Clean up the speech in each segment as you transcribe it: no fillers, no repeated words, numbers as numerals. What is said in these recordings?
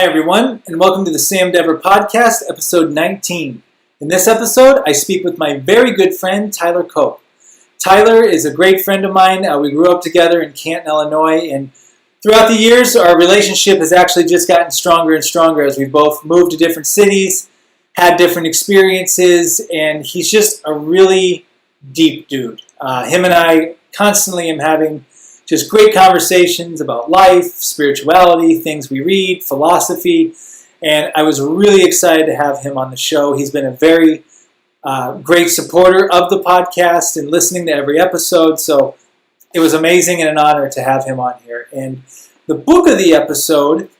Hi, everyone, and welcome to the Sam Dever Podcast, episode 19. In this episode, I speak with my very good friend, Tyler Cope. Tyler is a great friend of mine. We grew up together in Canton, Illinois, and throughout the years, our relationship has actually just gotten stronger and stronger as we've both moved to different cities, had different experiences, and he's just a really deep dude. Him and I constantly am having just great conversations about life, spirituality, things we read, philosophy, and I was really excited to have him on the show. He's been a very great supporter of the podcast and listening to every episode, so it was amazing and an honor to have him on here. And the book of the episode,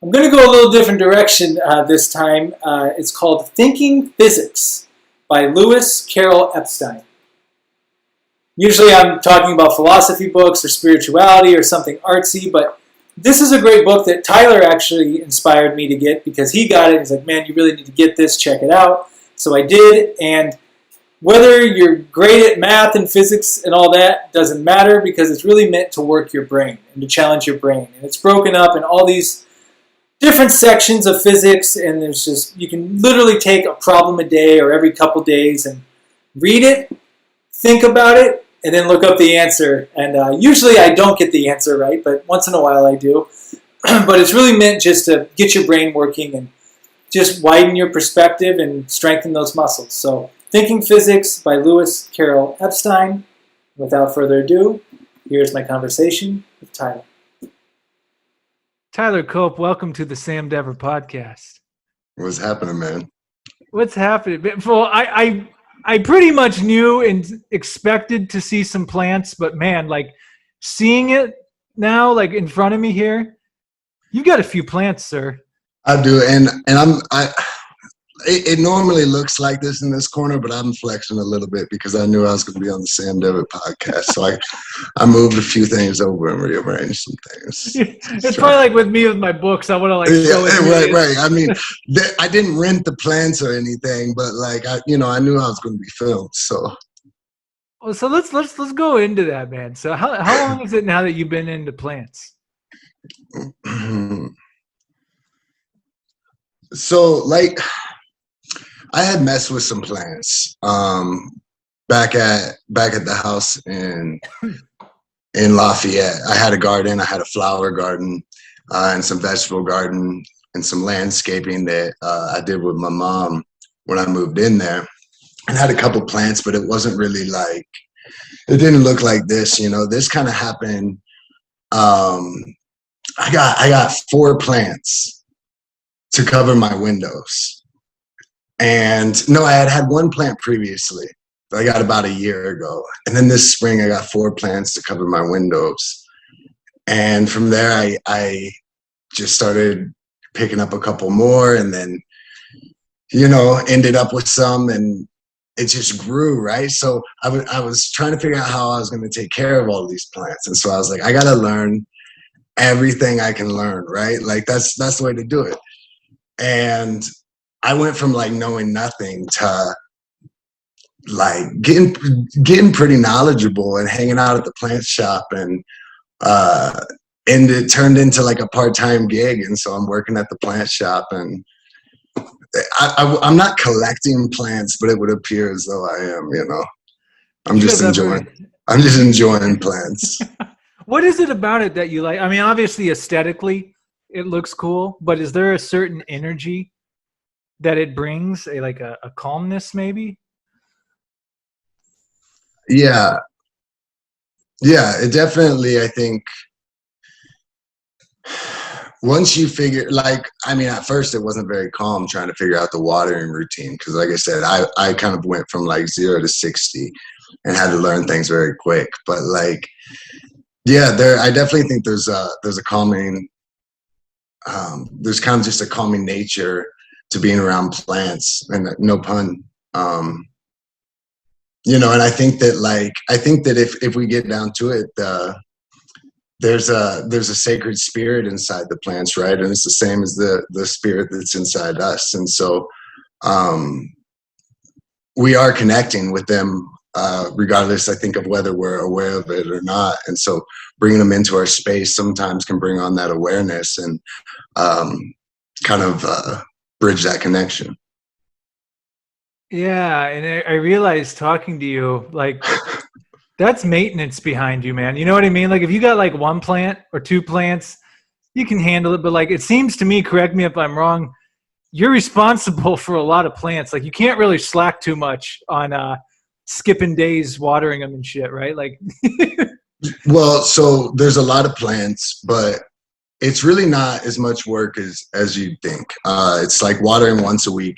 I'm going to go a little different direction this time. It's called Thinking Physics by Lewis Carroll Epstein. Usually I'm talking about philosophy books or spirituality or something artsy, but this is a great book that Tyler actually inspired me to get because he got it. He's like, man, you really need to get this, check it out. So I did, and whether you're great at math and physics and all that doesn't matter because it's really meant to work your brain and to challenge your brain. And it's broken up in all these different sections of physics, and there's just, you can literally take a problem a day or every couple days and read it, think about it, and then look up the answer. And usually I don't get the answer right, but once in a while I do. But it's really meant just to get your brain working and just widen your perspective and strengthen those muscles. So, Thinking Physics by Lewis Carroll Epstein. Without further ado, here's my conversation with Tyler. Tyler Cope, welcome to the Sam Dever Podcast. What's happening, man? What's happening? Well, I pretty much knew and expected to see some plants, but man, like seeing it now, like in front of me here, you got a few plants, sir. I do, and it normally looks like this in this corner, but I'm flexing a little bit because I knew I was going to be on the Sam Dever podcast. So I moved a few things over and rearranged some things. It's probably like with me with my books. I want to like show it. Right. I mean, I didn't rent the plants or anything, but like I knew I was going to be filmed. So, well, so let's go into that, man. So how long is it now that you've been into plants? So like, I had messed with some plants back at the house in Lafayette. I had a garden. I had a flower garden and some vegetable garden and some landscaping that I did with my mom when I moved in there. And had a couple plants, but it wasn't really like, it didn't look like this. This kind of happened. I got 4 plants to cover my windows. And no, I had 1 plant previously that I got about a year ago. And then this spring, I got 4 plants to cover my windows. And from there, I just started picking up a couple more and then, ended up with some and it just grew, right? So I was trying to figure out how I was going to take care of all of these plants. And so I was like, I got to learn everything I can learn, right? Like that's the way to do it. And I went from like knowing nothing to like getting pretty knowledgeable and hanging out at the plant shop and it turned into like a part-time gig. And so I'm working at the plant shop and I'm not collecting plants, but it would appear as though I am, I'm just enjoying plants. What is it about it that you like? I mean, obviously aesthetically it looks cool, but is there a certain energy that it brings, like a calmness maybe? Yeah, it definitely, I think once you figure, at first it wasn't very calm trying to figure out the watering routine. Cause like I said, I kind of went from like 0 to 60 and had to learn things very quick. But like, yeah, I definitely think there's a calming, there's kind of just a calming nature to being around plants, and no pun. And I think that if we get down to it, there's a sacred spirit inside the plants, right? And it's the same as the spirit that's inside us. And so we are connecting with them regardless, I think, of whether we're aware of it or not. And so bringing them into our space sometimes can bring on that awareness. And kind of bridge that connection. Yeah, and I realized talking to you, like, that's maintenance behind you, man. You know what I mean? Like, if you got like one plant or two plants, you can handle it. But like, it seems to me, correct me if I'm wrong, you're responsible for a lot of plants. Like, you can't really slack too much on skipping days watering them and shit, right? Like, Well, so there's a lot of plants, but it's really not as much work as you think. It's like watering once a week,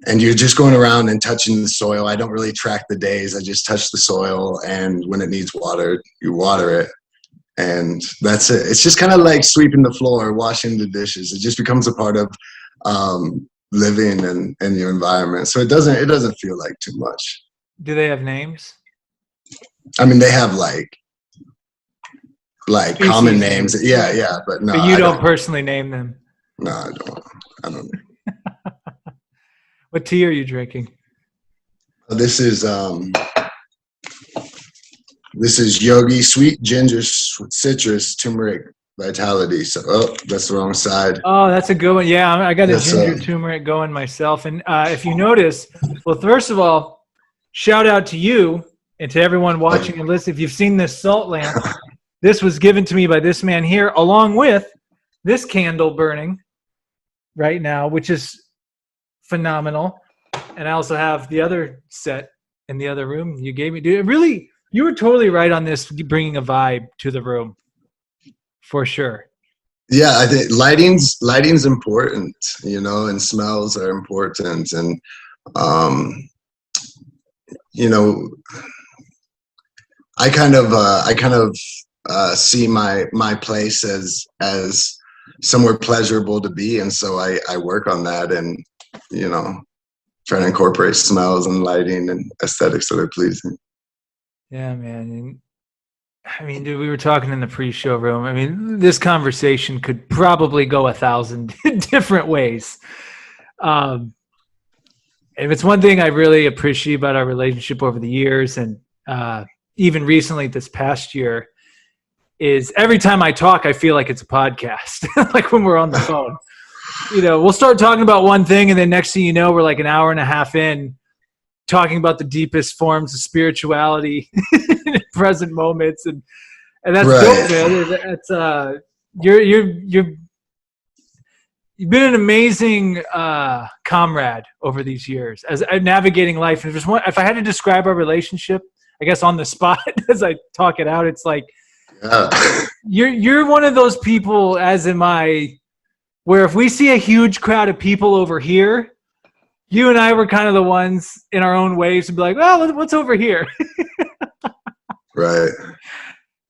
and you're just going around and touching the soil. I don't really track the days. I just touch the soil, and when it needs water, you water it, and that's it. It's just kind of like sweeping the floor, washing the dishes. It just becomes a part of living in your environment. So it doesn't feel like too much. do they have names? I mean, they have like Species common names. names. Yeah, but no, But you I don't personally name them. No, I don't. What tea are you drinking? This is Yogi Sweet Ginger Citrus Turmeric Vitality. So, that's the wrong side. Oh, that's a good one. Yeah, I got a Yes, ginger turmeric going myself. And if you notice, well, first of all, shout out to you and to everyone watching and listening. If you've seen this salt lamp, this was given to me by this man here, along with this candle burning right now, which is phenomenal. And I also have the other set in the other room you gave me. Dude, really, you were totally right on this, bringing a vibe to the room, for sure. Yeah, I think lighting's important, and smells are important, and I kind of see my place as somewhere pleasurable to be, and so I work on that, and try to incorporate smells and lighting and aesthetics that are pleasing. Yeah, man. And I mean, dude, we were talking in the pre-show room. I mean, this conversation could probably go 1,000 different ways. If it's one thing I really appreciate about our relationship over the years, and even recently this past year, is every time I talk, I feel like it's a podcast, like when we're on the phone. We'll start talking about one thing, and then next thing you know, we're like an hour and a half in, talking about the deepest forms of spirituality in present moments, and that's Right. dope, man. That's you've been an amazing comrade over these years as navigating life. If I had to describe our relationship, I guess on the spot as I talk it out, it's like you're one of those people, as am I, where if we see a huge crowd of people over here, you and I were kind of the ones in our own ways to be like, well, what's over here? Right.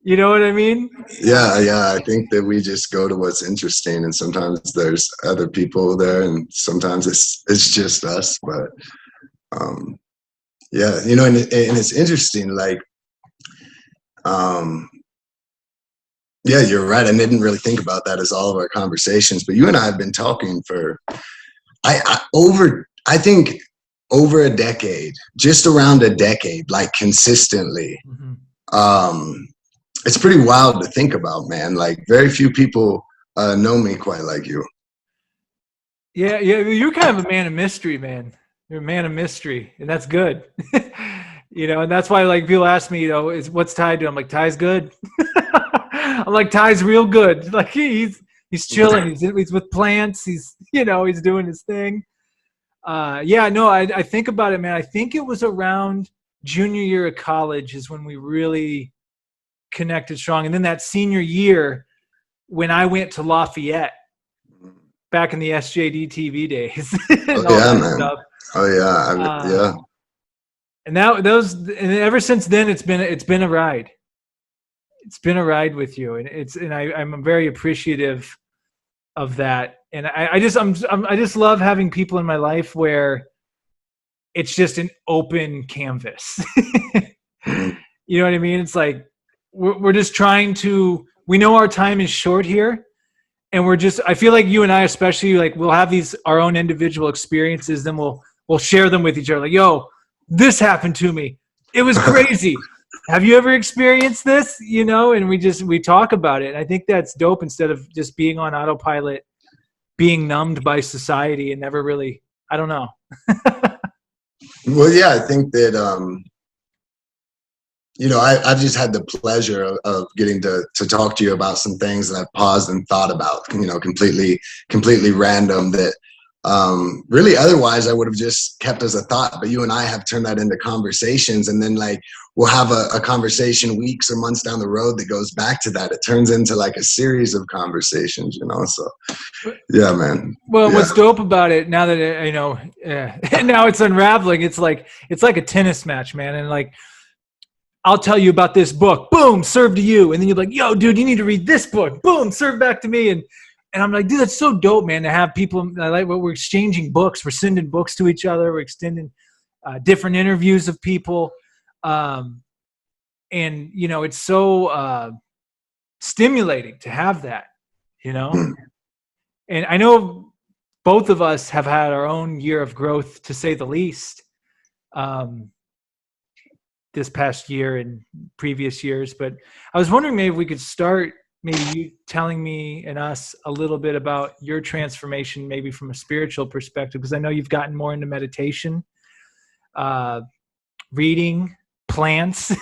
You know what I mean? Yeah. I think that we just go to what's interesting, and sometimes there's other people there, and sometimes it's just us. But yeah, and it's interesting. Like, yeah, you're right. I didn't really think about that as all of our conversations, but you and I have been talking for I think over a decade, just around a decade, like consistently. Mm-hmm. It's pretty wild to think about, man. Like, very few people know me quite like you. Yeah, you're kind of a man of mystery, man. You're a man of mystery, and that's good. And that's why, like, people ask me, is what's Ty doing? I'm like, Ty's good. I'm like, Ty's real good. Like, he's chilling. He's with plants. He's he's doing his thing. I think about it, man. I think it was around junior year of college is when we really connected strong. And then that senior year, when I went to Lafayette back in the SJD TV days. And oh, yeah, man. Stuff. Oh, yeah. Yeah. And ever since then, it's been a ride. It's been a ride with you. And I'm very appreciative of that. And I just love having people in my life where it's just an open canvas. You know what I mean? It's like, we're just trying to, we know our time is short here, and I feel like you and I, especially, like, we'll have our own individual experiences, then we'll share them with each other. Like, yo, this happened to me. It was crazy. Have you ever experienced this? And we talk about it. And I think that's dope, instead of just being on autopilot being numbed by society and never really, I don't know. Well, yeah, I think that, I've just had the pleasure of getting to talk to you about some things that I've paused and thought about, completely random that really otherwise I would have just kept as a thought. But you and I have turned that into conversations, and then like we'll have a conversation weeks or months down the road that goes back to that. It turns into like a series of conversations, so yeah, man. Well, Yeah. what's dope about it now that now it's unraveling. It's like a tennis match, man. And like, I'll tell you about this book. Boom, served to you. And then you're like, yo, dude, you need to read this book. Boom, served back to me. And I'm like, dude, that's so dope, man, to have people. I like what we're exchanging books. We're sending books to each other. We're extending different interviews of people. And, it's so stimulating to have that, And I know both of us have had our own year of growth, to say the least, this past year and previous years. But I was wondering maybe we could start, maybe you telling me and us a little bit about your transformation, maybe from a spiritual perspective, because I know you've gotten more into meditation, reading, plants,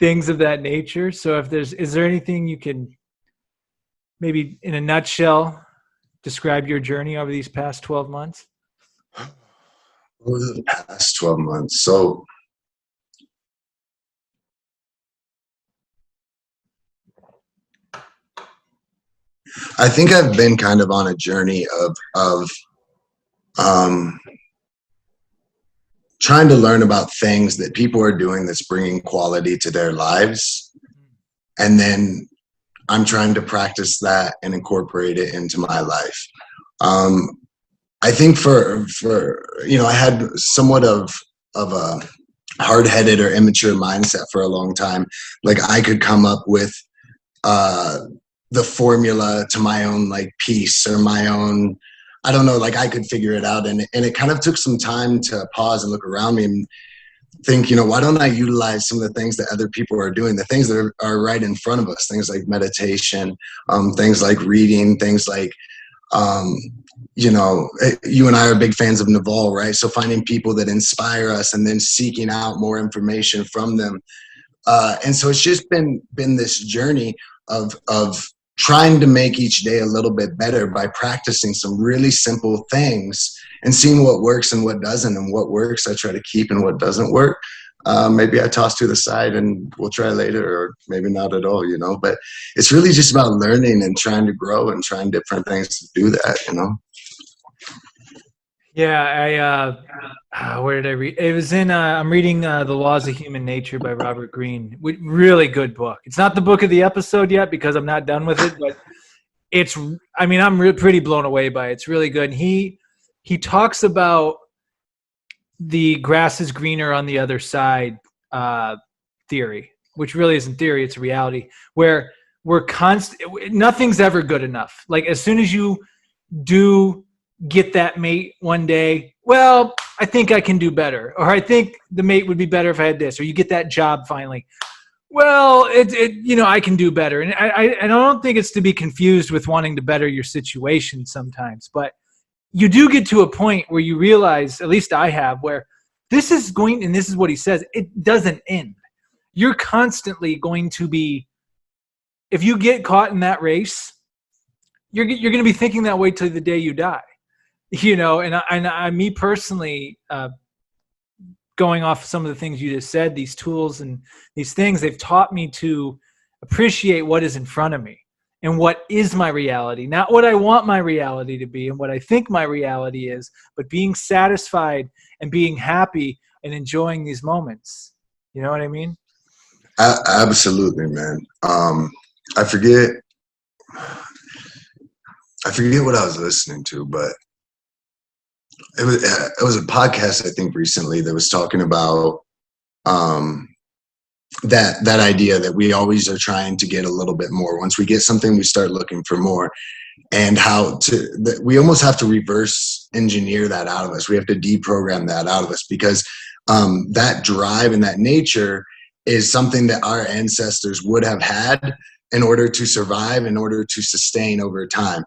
things of that nature. So is there anything you can maybe in a nutshell describe your journey over these past 12 months? Over the past 12 months. So I think I've been kind of on a journey of trying to learn about things that people are doing that's bringing quality to their lives. And then I'm trying to practice that and incorporate it into my life. I think for I had somewhat of a hard-headed or immature mindset for a long time. Like I could come up with the formula to my own like peace or my own, I don't know, like I could figure it out. And it kind of took some time to pause and look around me and think, why don't I utilize some of the things that other people are doing, the things that are right in front of us, things like meditation, things like reading, things like, you and I are big fans of Naval, right? So finding people that inspire us and then seeking out more information from them. And so it's just been this journey of trying to make each day a little bit better by practicing some really simple things and seeing what works and what doesn't, and what works I try to keep and what doesn't work. Maybe I toss to the side and we'll try later, or maybe not at all, but it's really just about learning and trying to grow and trying different things to do that, Yeah, where did I read? It was in, I'm reading The Laws of Human Nature by Robert Greene. Really good book. It's not the book of the episode yet because I'm not done with it, but I'm pretty blown away by it. It's really good. And he talks about the grass is greener on the other side theory, which really isn't theory, it's reality, where nothing's ever good enough. Like as soon as you do get that mate one day, well, I think I can do better, or I think the mate would be better if I had this, or you get that job finally, well, I can do better. And I don't think it's to be confused with wanting to better your situation sometimes, but you do get to a point where you realize, at least I have, where this is going, and this is what he says, it doesn't end. You're constantly going to be, if you get caught in that race, you're going to be thinking that way till the day you die. And me personally, going off some of the things you just said, these tools and these things, they've taught me to appreciate what is in front of me and what is my reality, not what I want my reality to be and what I think my reality is, but being satisfied and being happy and enjoying these moments. You know what I mean? Absolutely, man. I forget what I was listening to, but it was a podcast I think recently that was talking about that idea that we always are trying to get a little bit more. Once we get something, we start looking for more, and we almost have to reverse engineer that out of us. We have to deprogram that out of us, because that drive and that nature is something that our ancestors would have had in order to survive, in order to sustain over time.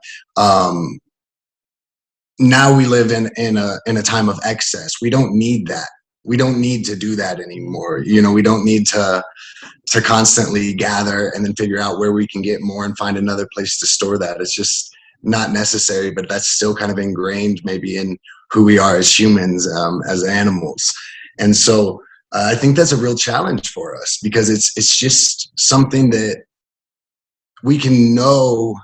now we live in a time of excess. We don't need that. We don't need to do that anymore. We don't need to constantly gather and then figure out where we can get more and find another place to store that. It's just not necessary, but that's still kind of ingrained maybe in who we are as humans, as animals. And so I think that's a real challenge for us, because it's just something that we can know.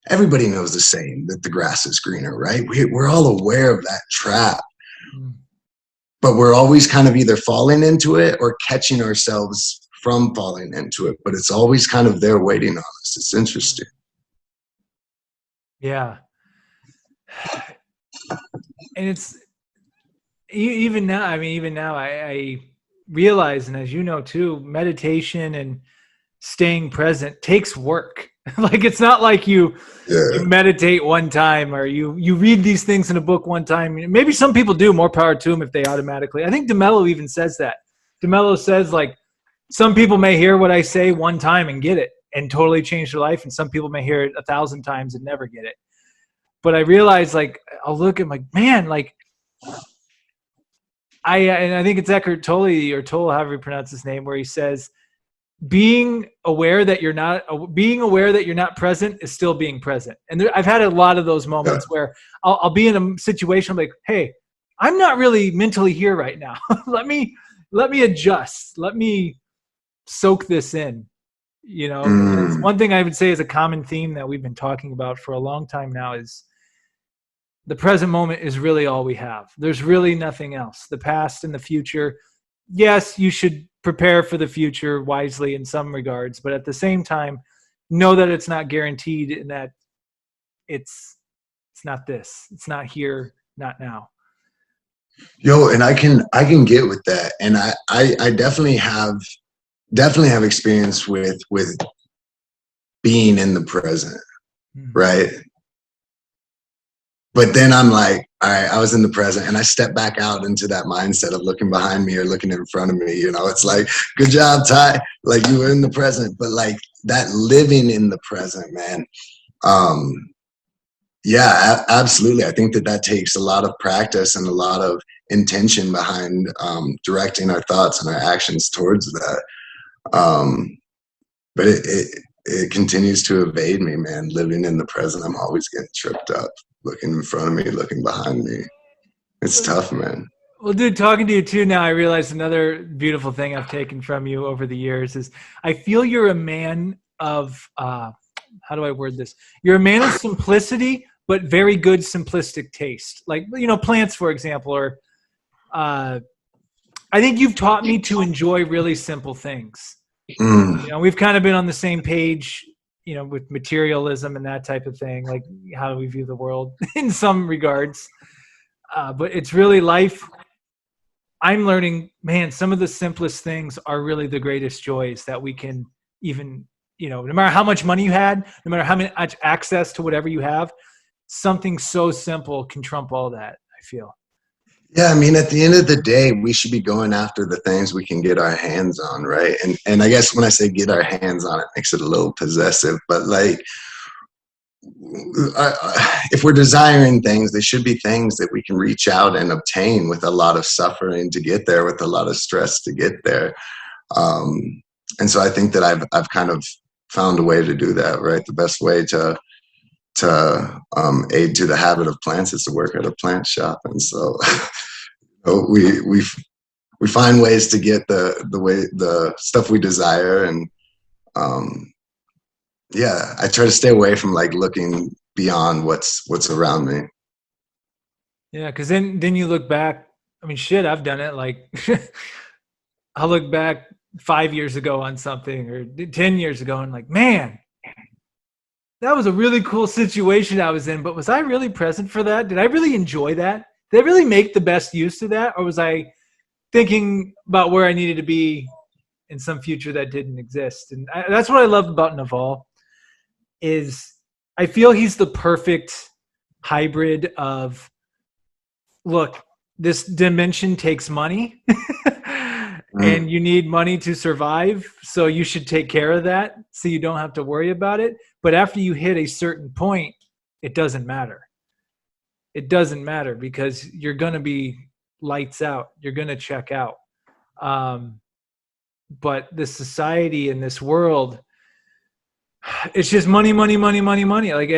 Everybody knows the saying that the grass is greener, right? We're all aware of that trap, but we're always kind of either falling into it or catching ourselves from falling into it. But it's always kind of there waiting on us. It's interesting. Yeah. And it's even now, I realize, and as you know too, meditation and staying present takes work. Like, it's not like you meditate one time, or you read these things in a book one time. Maybe some people do, more power to them if they automatically. I think DeMello even says that. DeMello says, like, some people may hear what I say one time and get it and totally change their life, and some people may hear it 1,000 times and never get it. But I realize, like, I'll look at my man, like, I think it's Eckhart Tolle, or Tolle, however you pronounce his name, where he says, being aware that you're not present is still being present. And I've had a lot of those moments where I'll be in a situation, I'm like, hey, I'm not really mentally here right now. let me adjust. Let me soak this in. It's one thing I would say is a common theme that we've been talking about for a long time now is the present moment is really all we have. There's really nothing else. The past and the future, yes, you should prepare for the future wisely in some regards, but at the same time, know that it's not guaranteed, and that it's not this. It's not here, not now. And I can get with that, and I definitely have experience with being in the present, right? But then I'm like, all right, I was in the present, and I step back out into that mindset of looking behind me or looking in front of me. It's like, good job, Ty. Like, you were in the present, but like that living in the present, man. Yeah, absolutely. I think that takes a lot of practice and a lot of intention behind directing our thoughts and our actions towards that. But it continues to evade me, man. Living in the present, I'm always getting tripped up, looking in front of me, looking behind me. It's tough, man. Well, dude, talking to you too now, I realize another beautiful thing I've taken from you over the years is I feel you're a man of, how do I word this? You're a man of simplicity, but very good simplistic taste. Like, plants, for example, or I think you've taught me to enjoy really simple things. We've kind of been on the same page, with materialism and that type of thing, like how do we view the world in some regards. But it's really life. I'm learning, man, some of the simplest things are really the greatest joys that we can even, no matter how much money you had, no matter how much access to whatever you have, something so simple can trump all that, I feel. Yeah, I mean, at the end of the day, we should be going after the things we can get our hands on, right? And I guess when I say get our hands on, it makes it a little possessive, but like, if we're desiring things, they should be things that we can reach out and obtain with a lot of suffering to get there, with a lot of stress to get there. And so I think that I've kind of found a way to do that, right? The best way to aid to the habit of plants is to work at a plant shop. And so we find ways to get the stuff we desire. And yeah, I try to stay away from like looking beyond what's around me. Yeah, because then you look back. I mean, shit, I've done it. Like, I'll look back 5 years ago on something, or 10 years ago, and like, man, that was a really cool situation I was in, but was I really present for that? Did I really enjoy that? Did I really make the best use of that? Or was I thinking about where I needed to be in some future that didn't exist? And that's what I love about Naval, is I feel he's the perfect hybrid of, look, this dimension takes money and you need money to survive. So you should take care of that so you don't have to worry about it. But after you hit a certain point, it doesn't matter. it doesn't matter because you're going to be lights out. You're going to check out. But this society and this world, it's just money, money, money, money, money. Like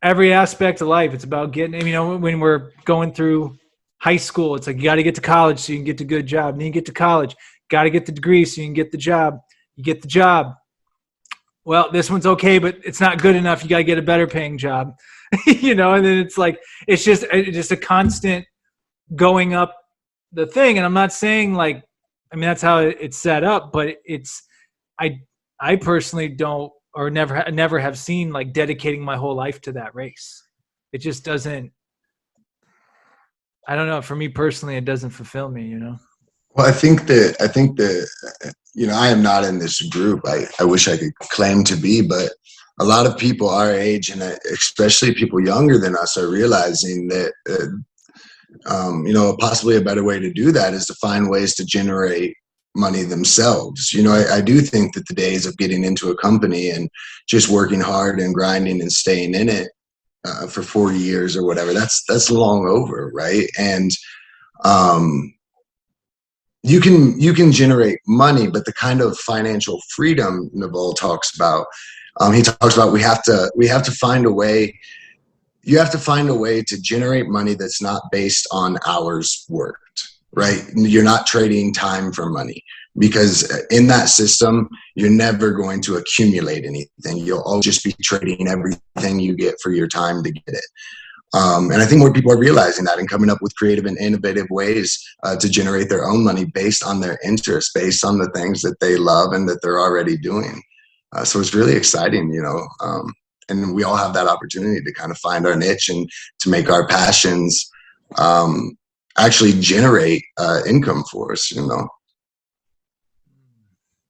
every aspect of life, it's about getting, you know, when we're going through high school, it's like you got to get to college so you can get to a good job. Then you get to college, got to get the degree so you can get the job. You get the job. Well, this one's okay, but it's not good enough. You got to get a better paying job, you know. And then it's like it's just a constant going up the thing. And I'm not saying like, I mean, that's how it's set up, but it's I personally don't or never have seen like dedicating my whole life to that race. It just doesn't. I don't know. For me personally, it doesn't fulfill me, you know. Well, I think that you know, I am not in this group. I wish I could claim to be, but a lot of people our age, and especially people younger than us, are realizing that you know, possibly a better way to do that is to find ways to generate money themselves. You know, I do think that the days of getting into a company and just working hard and grinding and staying in it for 4 years or whatever, that's long over, right? And you can generate money, but the kind of financial freedom Naval talks about, he talks about we have to find a way. You have to find a way to generate money that's not based on hours worked, right? You're not trading time for money, because in that system, you're never going to accumulate anything. You'll always just be trading everything you get for your time to get it. And I think more people are realizing that and coming up with creative and innovative ways to generate their own money based on their interests, based on the things that they love and that they're already doing. So it's really exciting, you know. And we all have that opportunity to kind of find our niche and to make our passions actually generate income for us, you know.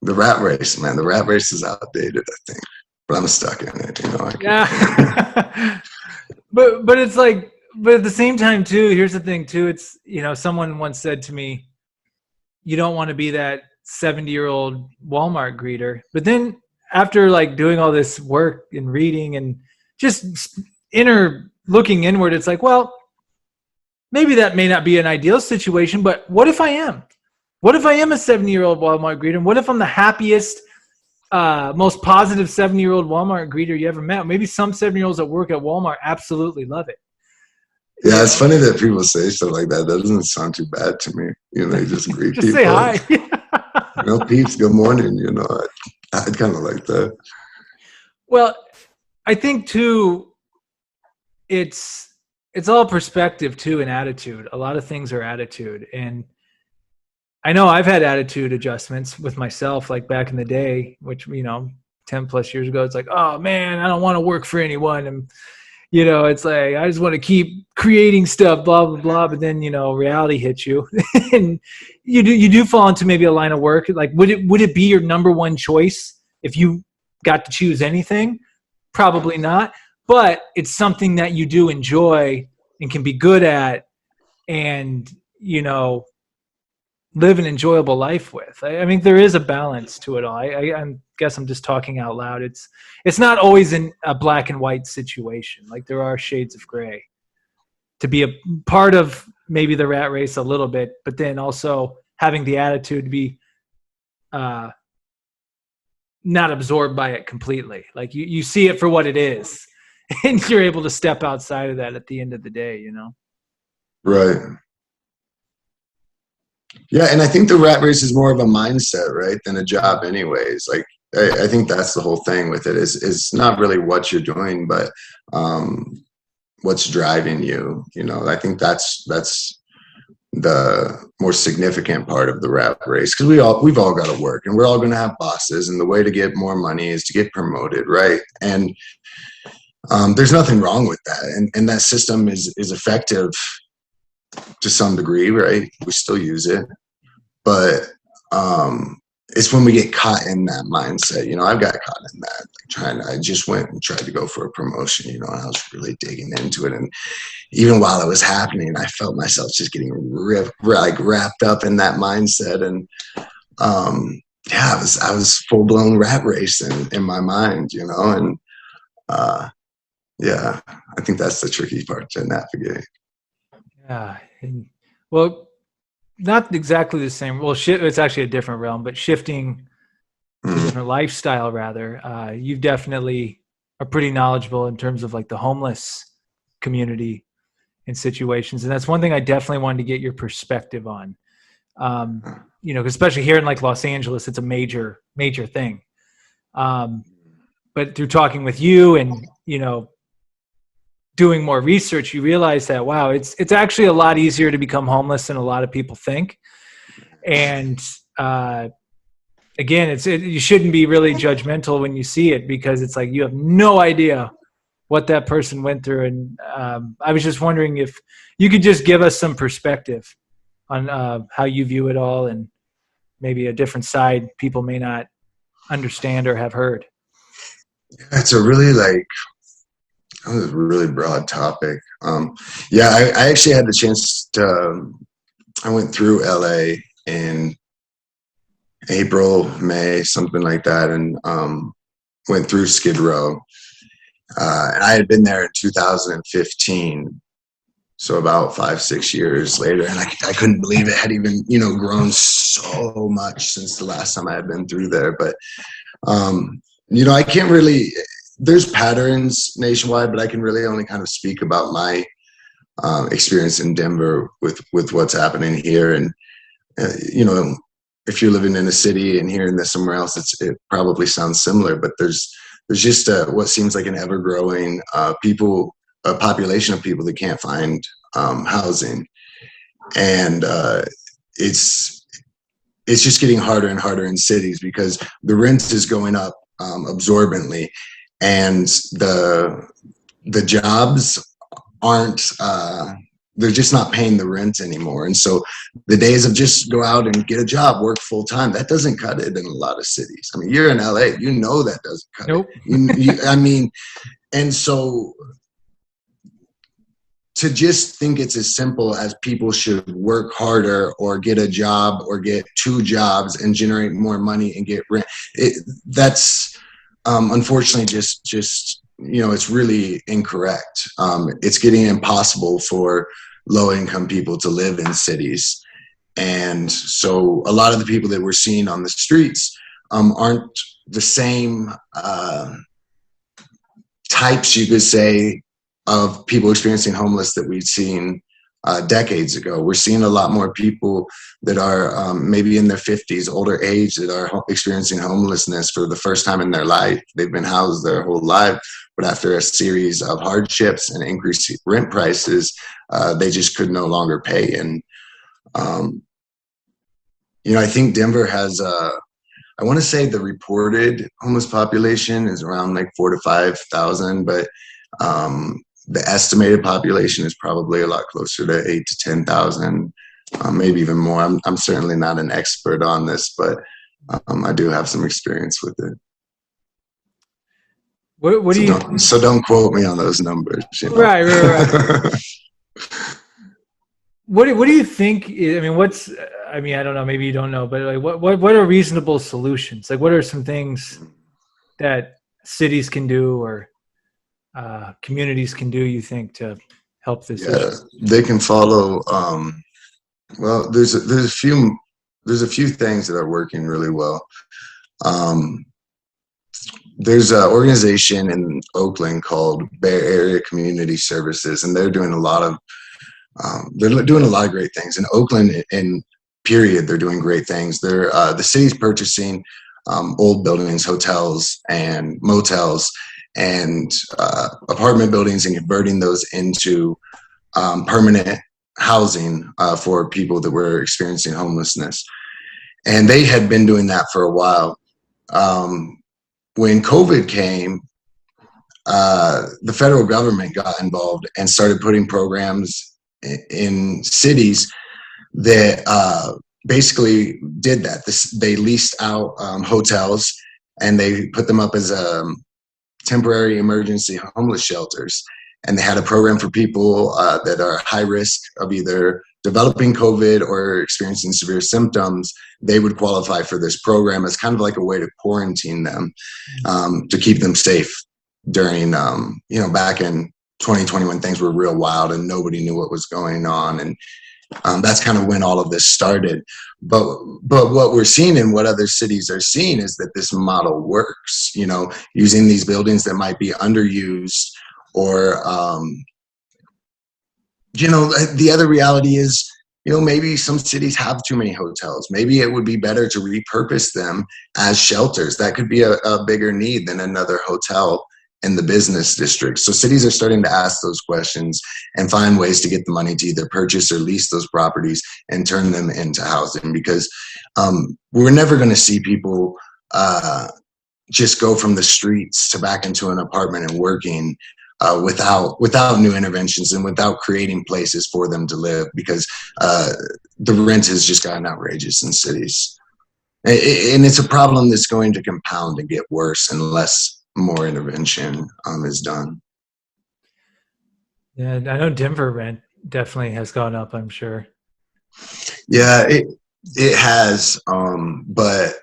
The rat race, man. The rat race is outdated, I think. But I'm stuck in it, you know. Yeah. But it's like, but at the same time too, here's the thing too. It's, you know, someone once said to me, you don't want to be that 70-year-old Walmart greeter. But then after like doing all this work and reading and just looking inward, it's like, well, maybe that may not be an ideal situation, but what if I am? What if I am a 70-year-old Walmart greeter? And what if I'm the happiest, most positive 70-year-old Walmart greeter you ever met? Maybe some 70-year-olds that work at Walmart absolutely love it. Yeah, it's funny that people say stuff like that. That doesn't sound too bad to me. You know, you just greet Just people. say hi. You know, peeps, good morning. You know, I'd kind of like that. Well, I think too, it's all perspective too and attitude. A lot of things are attitude. And I know I've had attitude adjustments with myself, like back in the day, which, you know, 10 plus years ago, it's like, oh man, I don't want to work for anyone. And, you know, it's like, I just want to keep creating stuff, blah, blah, blah. But then, you know, reality hits you and you do fall into maybe a line of work. Like, would it be your number one choice if you got to choose anything? Probably not. But it's something that you do enjoy and can be good at and, you know, live an enjoyable life with. I mean, there is a balance to it all. I guess I'm just talking out loud. It's not always in a black and white situation. Like there are shades of gray. To be a part of maybe the rat race a little bit, but then also having the attitude to be not absorbed by it completely. Like you see it for what it is, and you're able to step outside of that at the end of the day, you know? Right. Yeah, and I think the rat race is more of a mindset, right, than a job anyways. Like, I think that's the whole thing with it is not really what you're doing, but what's driving you. You know, I think that's the more significant part of the rat race, because we've all got to work and we're all going to have bosses, and the way to get more money is to get promoted, right? And there's nothing wrong with that, and that system is effective to some degree, right? We still use it, but it's when we get caught in that mindset. You know, I've got caught in that, I just went and tried to go for a promotion, you know, and I was really digging into it. And even while it was happening, I felt myself just getting wrapped up in that mindset. And yeah, I was full blown rat racing in my mind, you know, and yeah, I think that's the tricky part to navigate. Yeah. And, well, not exactly the same. Well, it's actually a different realm, but shifting to a Mm. different lifestyle rather. You definitely are pretty knowledgeable in terms of like the homeless community and situations, and that's one thing I definitely wanted to get your perspective on. You know, especially here in like Los Angeles, it's a major thing. But through talking with you and, you know, doing more research, you realize that, wow, it's actually a lot easier to become homeless than a lot of people think. And again, you shouldn't be really judgmental when you see it, because it's like you have no idea what that person went through. And I was just wondering if you could just give us some perspective on how you view it all, and maybe a different side people may not understand or have heard. It's a really broad topic. Yeah, I actually had the chance to. I went through LA in April, May, something like that, and went through Skid Row. And I had been there in 2015, so about 5-6 years later, and I couldn't believe it had even, you know, grown so much since the last time I had been through there. But you know, I can't really. There's patterns nationwide, but I can really only kind of speak about my experience in Denver with what's happening here. And you know, if you're living in a city and hearing this somewhere else, it probably sounds similar. But there's just what seems like an ever growing population of people that can't find housing, and it's just getting harder and harder in cities because the rent is going up absorbently, and the jobs aren't they're just not paying the rent anymore. And so the days of just go out and get a job, work full time, that doesn't cut it in a lot of cities. I mean, you're in LA, you know that doesn't cut Nope. it. I mean, and so to just think it's as simple as people should work harder or get a job or get 2 jobs and generate more money and get rent, that's unfortunately just you know, it's really incorrect. It's getting impossible for low income people to live in cities. And so a lot of the people that we're seeing on the streets aren't the same types, you could say, of people experiencing homeless that we'd seen decades ago. We're seeing a lot more people that are maybe in their 50s, older age, that are experiencing homelessness for the first time in their life. They've been housed their whole life, but after a series of hardships and increased rent prices, they just could no longer pay. And you know, I think Denver has I want to say the reported homeless population is around like 4,000 to 5,000, but the estimated population is probably a lot closer to 8,000 to 10,000, maybe even more. I'm certainly not an expert on this, but I do have some experience with it. What do you? So don't quote me on those numbers. You know? Right. What do you think? I mean, I don't know. Maybe you don't know, but like, what are reasonable solutions? Like, what are some things that cities can do or communities can do, you think, to help this issue? They can follow. Well, there's a few things that are working really well. There's an organization in Oakland called Bay Area Community Services, and they're doing a lot of great things in Oakland. In period, they're doing great things. They're the city's purchasing old buildings, hotels and motels, and apartment buildings, and converting those into permanent housing for people that were experiencing homelessness. And they had been doing that for a while. When COVID came, the federal government got involved and started putting programs in cities that basically did that. They leased out hotels, and they put them up as temporary emergency homeless shelters. And they had a program for people that are high risk of either developing COVID or experiencing severe symptoms. They would qualify for this program as kind of like a way to quarantine them, to keep them safe. during, back in 2020 when things were real wild and nobody knew what was going on. And that's kind of when all of this started. But what we're seeing and what other cities are seeing is that this model works, using these buildings that might be underused or, the other reality is, maybe some cities have too many hotels. Maybe it would be better to repurpose them as shelters. That could be a bigger need than another hotel in the business district. So cities are starting to ask those questions and find ways to get the money to either purchase or lease those properties and turn them into housing, because we're never going to see people just go from the streets to back into an apartment and working without new interventions and without creating places for them to live, because the rent has just gotten outrageous in cities. And it's a problem that's going to compound and get worse unless more intervention is done. Yeah, I know Denver rent definitely has gone up, I'm sure. Yeah, it has, but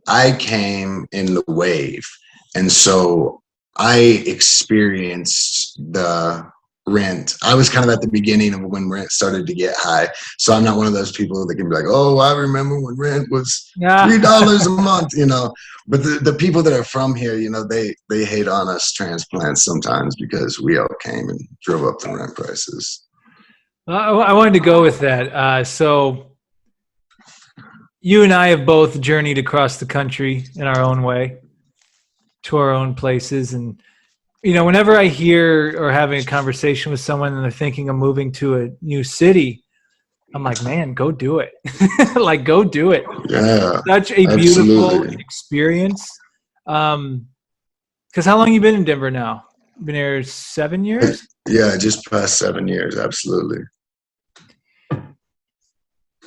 I came in the wave, and so I experienced the rent. I was kind of at the beginning of when rent started to get high. So I'm not one of those people that can be like, oh, I remember when rent was $3 a month, But the people that are from here, they hate on us transplants sometimes because we all came and drove up the rent prices. I wanted to go with that. So you and I have both journeyed across the country in our own way to our own places. And whenever I hear or having a conversation with someone and they're thinking of moving to a new city, I'm like, man, go do it. Like, go do it. Yeah. Such a beautiful experience. Because how long have you been in Denver now? Been here 7 years? Yeah, just past 7 years. Absolutely.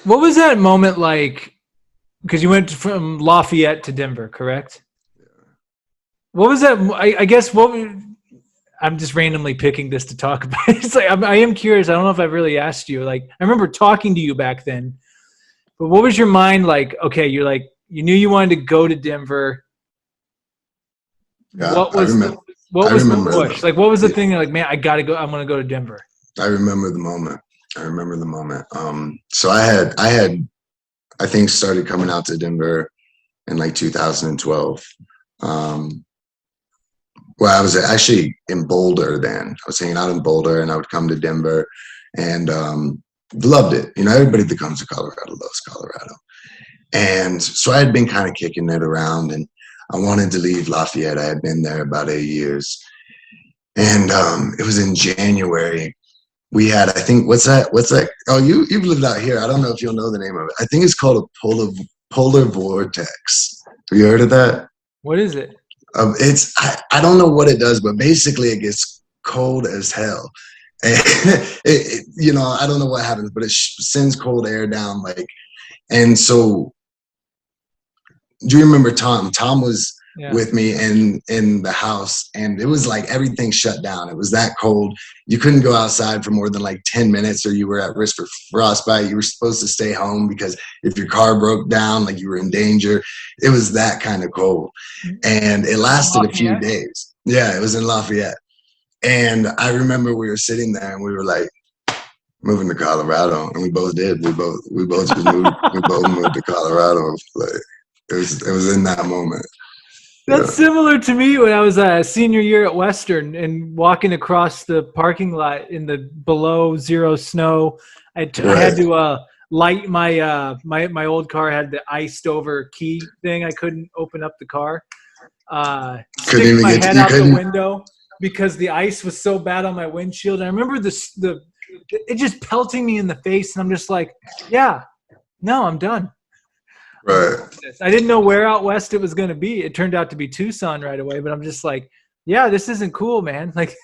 What was that moment like? Because you went from Lafayette to Denver, correct? What was that? I guess I'm just randomly picking this to talk about. It's like I am curious. I don't know if I've really asked you. Like, I remember talking to you back then, but what was your mind like? Okay, you're like, you knew you wanted to go to Denver. Yeah, what was the push? Like, what was the thing? Like, man, I gotta go. I'm gonna go to Denver. I remember the moment. So I think started coming out to Denver in like 2012. Well, I was actually in Boulder then. I was hanging out in Boulder, and I would come to Denver, and loved it. Everybody that comes to Colorado loves Colorado. And so I had been kind of kicking it around, and I wanted to leave Lafayette. I had been there about 8 years. And it was in January. We had, I think, what's that? Oh, you've lived out here. I don't know if you'll know the name of it. I think it's called a polar vortex. Have you heard of that? What is it? I don't know what it does, but basically it gets cold as hell. And I don't know what happens, but it sends cold air down. And so, do you remember Tom? Tom was with me in the house, and it was like everything shut down. It was that cold. You couldn't go outside for more than like 10 minutes or you were at risk for frostbite. You were supposed to stay home because if your car broke down, like you were in danger. It was that kind of cold. And it lasted a few days. Yeah, it was in Lafayette. And I remember we were sitting there and we were like, moving to Colorado, and we both did. We both just moved. We both moved to Colorado. Like it was in that moment. That's similar to me when I was a senior year at Western and walking across the parking lot in the below zero snow. I had to light my old car had the iced over key thing. I couldn't open up the car. Stick my head out the window because the ice was so bad on my windshield. And I remember it just pelting me in the face, and I'm just like, yeah, no, I'm done. Right. I didn't know where out west it was going to be. It turned out to be Tucson right away, but I'm just like, yeah, this isn't cool, man. Like,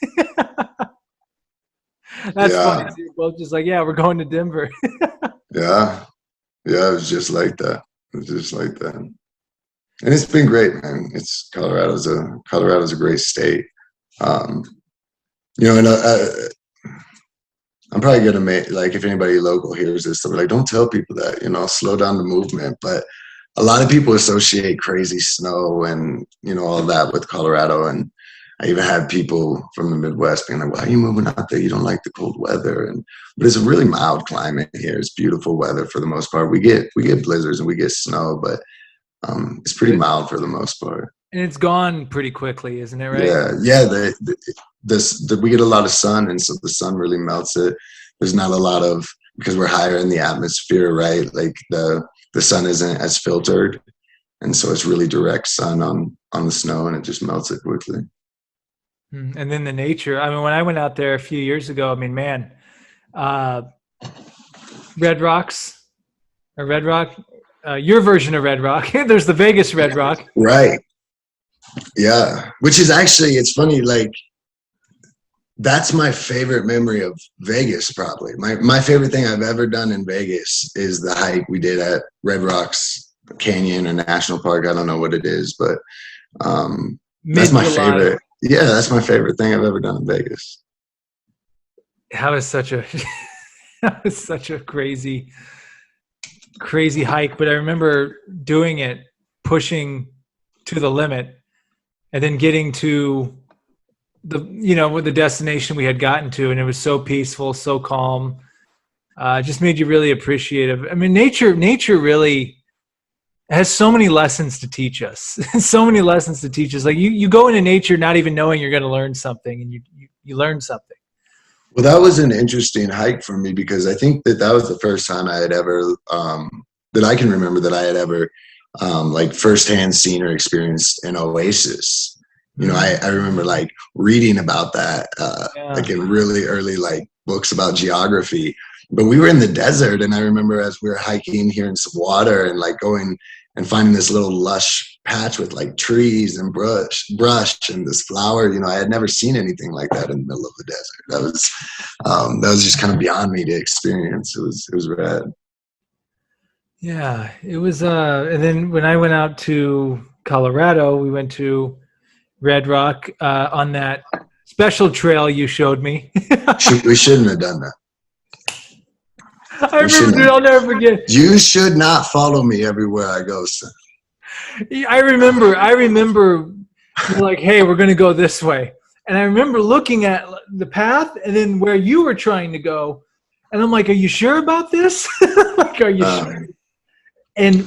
that's funny. We're both just like, yeah, we're going to Denver. Yeah, it was just like that. And it's been great, man. Colorado's a great state. And I'm probably gonna make, like, if anybody local hears this, they're like, don't tell people that, slow down the movement. But a lot of people associate crazy snow and all that with Colorado, and I even had people from the Midwest being like, "Why are you moving out there? You don't like the cold weather." But it's a really mild climate here. It's beautiful weather for the most part. We get blizzards and we get snow, but it's pretty mild for the most part. And it's gone pretty quickly, isn't it? Right? Yeah. We get a lot of sun, and so the sun really melts it. There's not a lot of, because we're higher in the atmosphere, right? Like the sun isn't as filtered, and so it's really direct sun on the snow, and it just melts it quickly. And then the nature. I mean, when I went out there a few years ago, I mean, man, Red Rocks, or Red Rock, your version of Red Rock. There's the Vegas Red Rock. Right. Yeah. Which is actually, it's funny, like, that's my favorite memory of Vegas, probably. My favorite thing I've ever done in Vegas is the hike we did at Red Rocks Canyon or National Park. I don't know what it is, but that's my favorite. Yeah, that's my favorite thing I've ever done in Vegas. That was such a crazy hike, but I remember doing it, pushing to the limit, and then getting to the destination we had gotten to, and it was so peaceful, so calm. Just made you really appreciative. I mean, nature really has so many lessons to teach us. So many lessons to teach us. Like you go into nature not even knowing you're going to learn something, and you learn something. Well, that was an interesting hike for me, because I think that was the first time I had ever, that I can remember that I had ever, like firsthand seen or experienced an oasis. I remember like reading about that, like in really early like books about geography. But we were in the desert, and I remember as we were hiking, hearing some water and like going and finding this little lush patch with like trees and brush and this flower. I had never seen anything like that in the middle of the desert. That was just kind of beyond me to experience. It was rad. Yeah, it was. And then when I went out to Colorado, we went to Red Rock on that special trail you showed me. We shouldn't have done that. I remember, dude, I'll never forget. You should not follow me everywhere I go, son. I remember you're like, hey, we're going to go this way. And I remember looking at the path and then where you were trying to go. And I'm like, are you sure about this? Like, are you sure?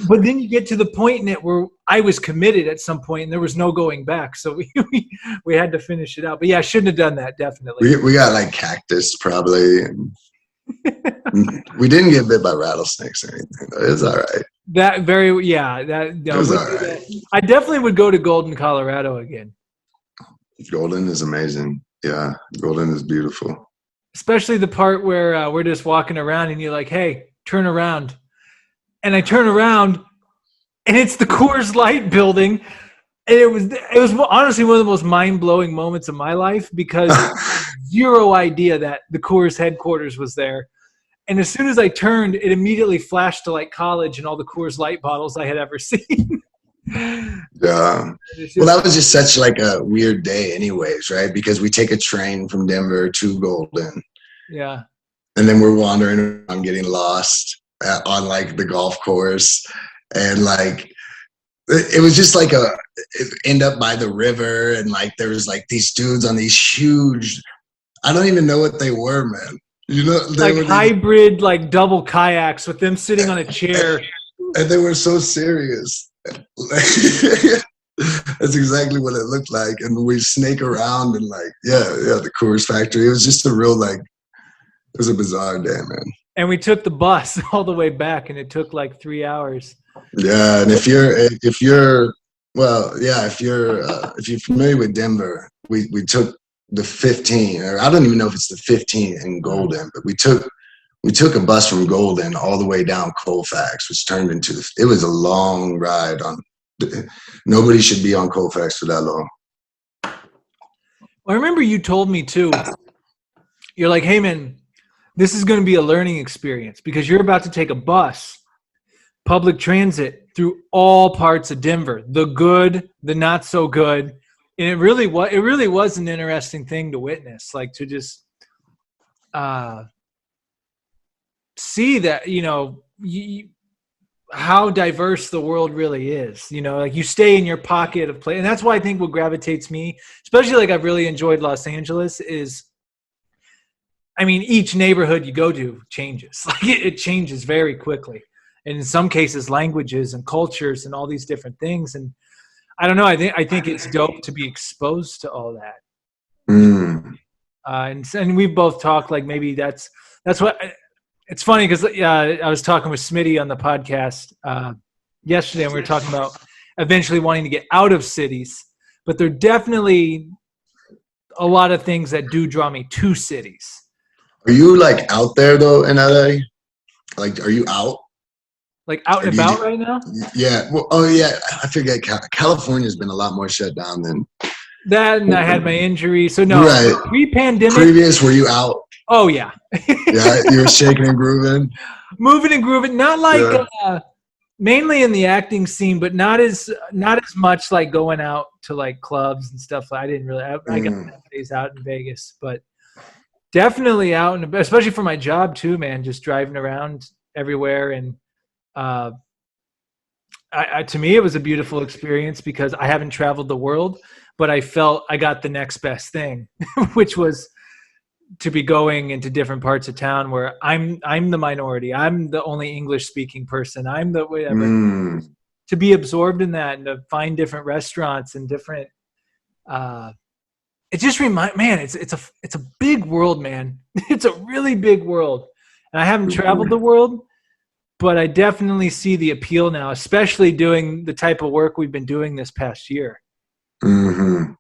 But then you get to the point in it where I was committed at some point and there was no going back. So we had to finish it out. But yeah, I shouldn't have done that, definitely. We got like cactus probably. And we didn't get bit by rattlesnakes or anything. It was all right. It was all right. I definitely would go to Golden, Colorado again. Golden is amazing. Yeah, Golden is beautiful. Especially the part where we're just walking around and you're like, hey, turn around. And I turn around and it's the Coors Light building. And it was honestly one of the most mind-blowing moments of my life, because zero idea that the Coors headquarters was there. And as soon as I turned, it immediately flashed to like college and all the Coors Light bottles I had ever seen. Yeah. Well, that was just such like a weird day anyways, right? Because we take a train from Denver to Golden. Yeah. And then we're wandering around getting lost on like the golf course. And like, it was just like end up by the river. And like, there was like these dudes on these huge, I don't even know what they were, man. They were hybrid, like double kayaks with them sitting on a chair. And they were so serious. That's exactly what it looked like. And we snake around and like, the Coors factory. It was just a real like, it was a bizarre day, man. And we took the bus all the way back, and it took like 3 hours. Yeah, and if you're familiar with Denver, we took the 15, or I don't even know if it's the 15 in Golden, but we took a bus from Golden all the way down Colfax, which turned into, it was a long ride. Nobody should be on Colfax for that long. Well, I remember you told me too, you're like, hey man, this is going to be a learning experience because you're about to take a bus, public transit, through all parts of Denver, the good, the not so good. And it really was an interesting thing to witness, like to just see that, how diverse the world really is. You know, like you stay in your pocket of play. And that's why I think what gravitates me, especially like I've really enjoyed Los Angeles, is, I mean, each neighborhood you go to changes. Like it changes very quickly. And in some cases, languages and cultures and all these different things. And I don't know. I think it's dope to be exposed to all that. Mm. And we've both talked like maybe that's what. It's funny because I was talking with Smitty on the podcast yesterday, and we were talking about eventually wanting to get out of cities. But there are definitely a lot of things that do draw me to cities. Are you like out there though in LA? Like, are you out? Like out and about right now? Yeah. Well, oh yeah. I forget. California's been a lot more shut down than that, and I had my injury. So no, right. Pre-pandemic. Previous, were you out? Oh yeah. Yeah, you were shaking and grooving. Moving and grooving, not like mainly in the acting scene, but not as much like going out to like clubs and stuff. I didn't really. I got days out in Vegas, but definitely out, and especially for my job too, man. Just driving around everywhere, and to me, it was a beautiful experience because I haven't traveled the world, but I felt I got the next best thing, which was to be going into different parts of town where I'm the minority. I'm the only English speaking person. I'm the whatever. To be absorbed in that and to find different restaurants and different it just it's a big world, man. It's a really big world. And I haven't traveled the world, but I definitely see the appeal now, especially doing the type of work we've been doing this past year. Mm-hmm.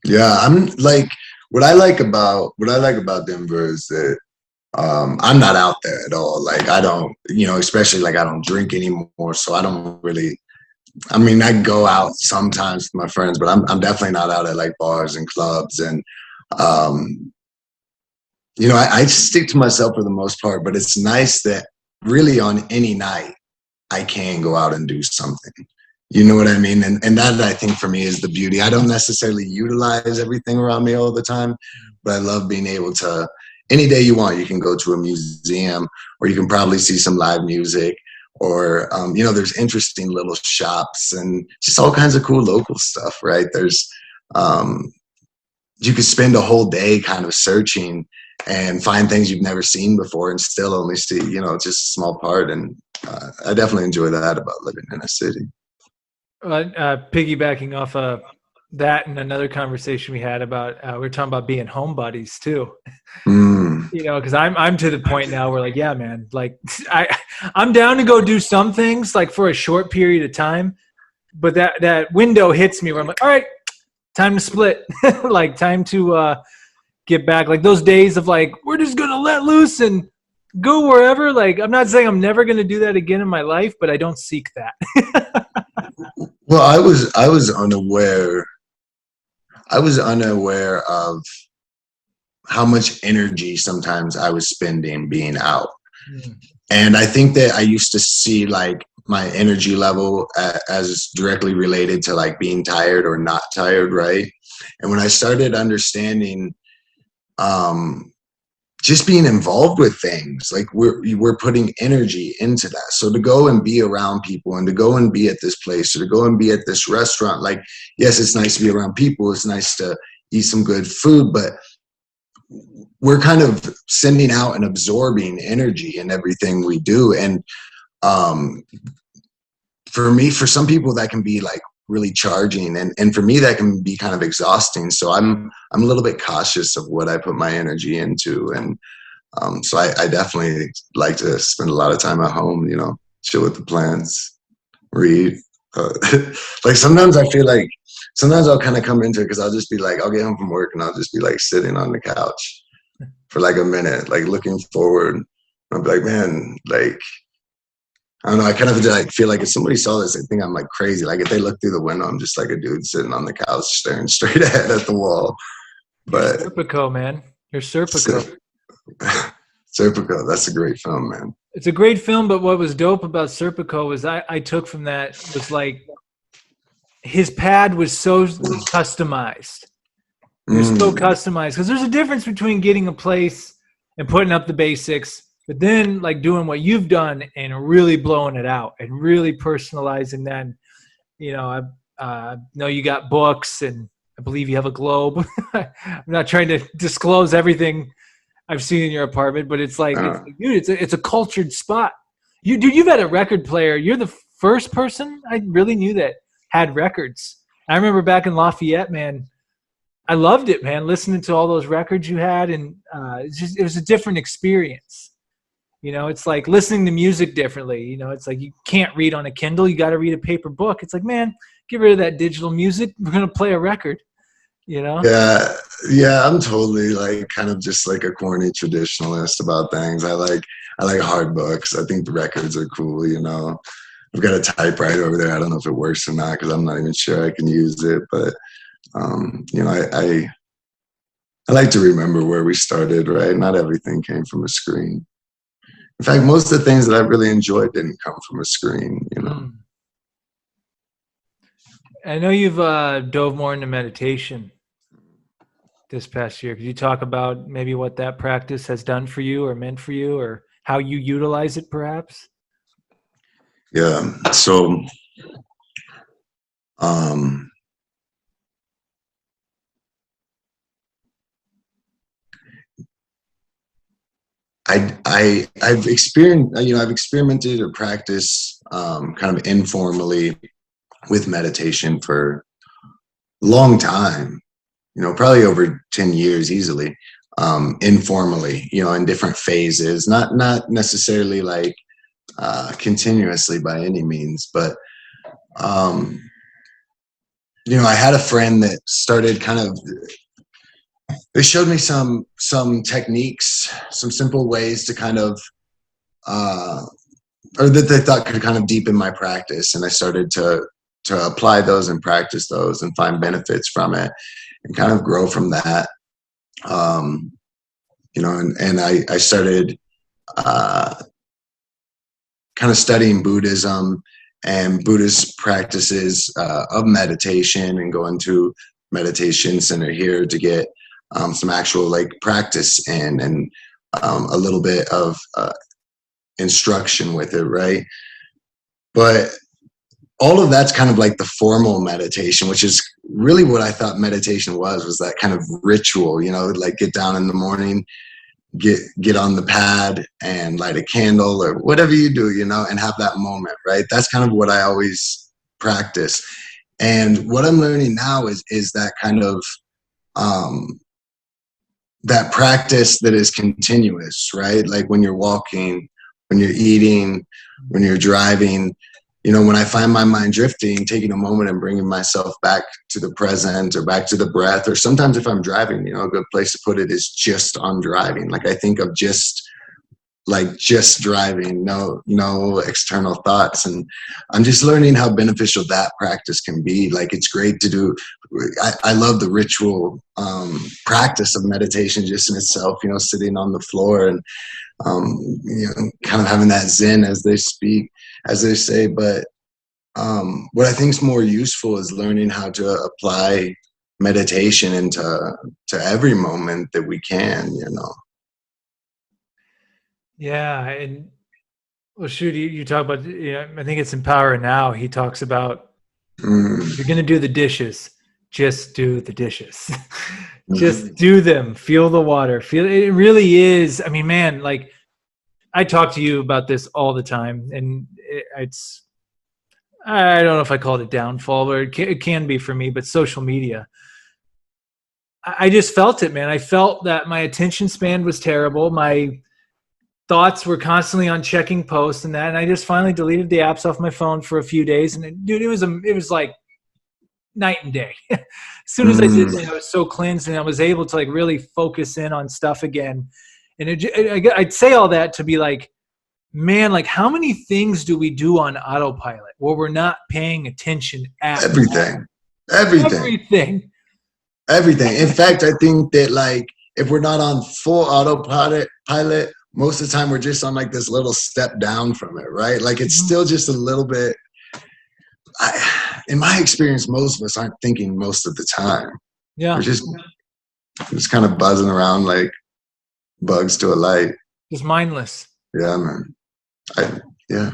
Yeah, I'm like what I like about Denver is that I'm not out there at all. Like I don't, especially like I don't drink anymore, so I don't really. I mean, I go out sometimes with my friends, but I'm definitely not out at like bars and clubs, and I stick to myself for the most part. But it's nice that really on any night I can go out and do something. You know what I mean? And that, I think, for me is the beauty. I don't necessarily utilize everything around me all the time, but I love being able to, any day you want, you can go to a museum, or you can probably see some live music, or, there's interesting little shops and just all kinds of cool local stuff, right? There's, you could spend a whole day kind of searching and find things you've never seen before and still only see, just a small part. And I definitely enjoy that about living in a city. Piggybacking off of that and another conversation we had about, we were talking about being homebodies too. Because I'm to the point now where like, yeah, man, like I'm down to go do some things like for a short period of time, but that window hits me where I'm like, all right, time to split, like time to get back. Like those days of like, we're just gonna let loose and go wherever. Like I'm not saying I'm never gonna do that again in my life, but I don't seek that. Well, I was unaware of how much energy sometimes I was spending being out. And I think that I used to see like my energy level as directly related to like being tired or not tired, right? And when I started understanding just being involved with things, like we're putting energy into that. So to go and be around people and to go and be at this place or to go and be at this restaurant, like, yes, it's nice to be around people. It's nice to eat some good food, but we're kind of sending out and absorbing energy in everything we do. And for some people that can be like really charging, and for me that can be kind of exhausting. So I'm a little bit cautious of what I put my energy into, and so I definitely like to spend a lot of time at home, chill with the plants, read. Like sometimes I feel like I'll kind of come into it because I'll just be like, I'll get home from work and I'll just be like sitting on the couch for like a minute, like looking forward. I'll be like, man, like, I don't know. I kind of like feel like if somebody saw this, they think I'm like crazy. Like if they look through the window, I'm just like a dude sitting on the couch staring straight ahead at the wall. But Serpico, man, you're Serpico. Serpico, that's a great film, man. It's a great film, but what was dope about Serpico was I took from that was like his pad was so customized. It was so customized because there's a difference between getting a place and putting up the basics But then like doing what you've done and really blowing it out and really personalizing that. You know, I know you got books and I believe you have a globe. I'm not trying to disclose everything I've seen in your apartment, but it's like, Uh, dude, it's a cultured spot. Dude, you've had a record player. You're the first person I really knew that had records. I remember back in Lafayette, man. I loved it, man. Listening to all those records you had, and it was a different experience. You know, it's like listening to music differently. You know, it's like you can't read on a Kindle. You got to read a paper book. It's like, man, get rid of that digital music. We're gonna play a record. You know? yeah, yeah. I'm totally like kind of just like a corny traditionalist about things. I like hard books. I think the records are cool. You know, I've got a typewriter over there. I don't know if it works or not because I'm not even sure I can use it. But you know, I like to remember where we started. Right? Not everything came from a screen. In fact, most of the things that I really enjoyed didn't come from a screen. You know. I know you've dove more into meditation this past year. Could you talk about maybe what that practice has done for you or meant for you or how you utilize it perhaps? Yeah. So, um, I've experienced, you know, I've experimented or practiced kind of informally with meditation for a long time, you know, probably over 10 years easily, informally, you know, in different phases, not necessarily like continuously by any means, but um, you know, I had a friend that started kind of, they showed me some techniques, some simple ways to kind of or that they thought could kind of deepen my practice, and I started to apply those and practice those and find benefits from it and kind of grow from that. um you know, and I started uh kind of studying Buddhism and Buddhist practices of meditation, and going to meditation center here to get some actual like practice in, and a little bit of instruction with it, right? But all of that's kind of like the formal meditation, which is really what I thought meditation was that kind of ritual, you know, like get down in the morning, get on the pad and light a candle or whatever you do, you know, and have that moment, right? That's kind of what I always practice. And what I'm learning now is that kind of that practice that is continuous, right? Like when you're walking, when you're eating, when you're driving, you know, when I find my mind drifting, taking a moment and bringing myself back to the present or back to the breath, or sometimes if I'm driving, you know, a good place to put it is just on driving. Like I think of just driving, no external thoughts. And I'm just learning how beneficial that practice can be. Like it's great to do. I love the ritual practice of meditation just in itself, you know, sitting on the floor and you know, kind of having that zen as they say. But what I think is more useful is learning how to apply meditation into every moment that we can, you know. Yeah, and well, shoot, you talk about. Yeah, I think it's Empower Now. He talks about if you're gonna do the dishes, just do the dishes, just do them. Feel the water. Feel it. Really is. I mean, man, like I talk to you about this all the time, and it's. I don't know if I call it a downfall, or it can be for me, but social media. I just felt it, man. I felt that my attention span was terrible. My thoughts were constantly on checking posts and that, and I just finally deleted the apps off my phone for a few days. And dude, it was like night and day. As soon as I did that, I was so cleansed, and I was able to like really focus in on stuff again. And I'd say all that to be like, man, like how many things do we do on autopilot where we're not paying attention at Everything. In fact, I think that like if we're not on full autopilot, most of the time we're just on like this little step down from it, right? Like it's still just a little bit. In my experience, most of us aren't thinking most of the time. Yeah, we're just kind of buzzing around like bugs to a light. just mindless. Yeah, man. Yeah.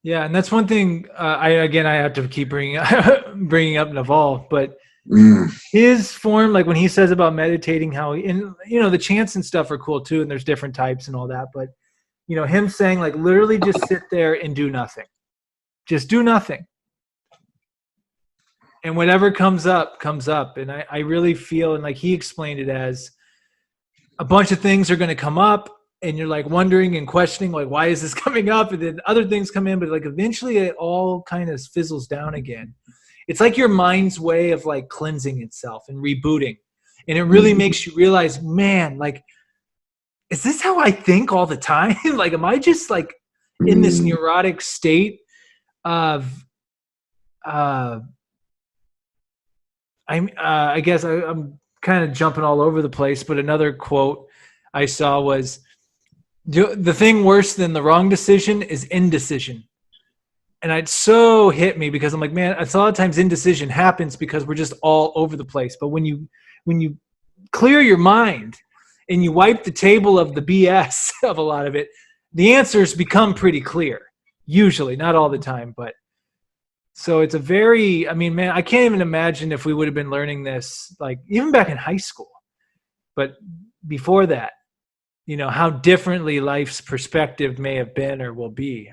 Yeah, and that's one thing. I have to keep bringing bringing up Naval, but Mm. his form, like when he says about meditating, how and the chants and stuff are cool too, and there's different types and all that. But him saying like literally just sit there and do nothing, just do nothing, and whatever comes up comes up. And I really feel, and like he explained it as a bunch of things are going to come up and you're like wondering and questioning like why is this coming up, and then other things come in, but like eventually it all kind of fizzles down again. It's like your mind's way of like cleansing itself and rebooting, and it really makes you realize, man, like, is this how I think all the time? Like, am I just like in this neurotic state of I guess I'm kind of jumping all over the place, but another quote I saw was, the thing worse than the wrong decision is indecision. And it so hit me because I'm like, man, a lot of times indecision happens because we're just all over the place. But when you clear your mind and you wipe the table of the BS of a lot of it, the answers become pretty clear. Usually, not all the time, but so it's a very, I mean, man, I can't even imagine if we would have been learning this, like even back in high school, but before that, how differently life's perspective may have been or will be.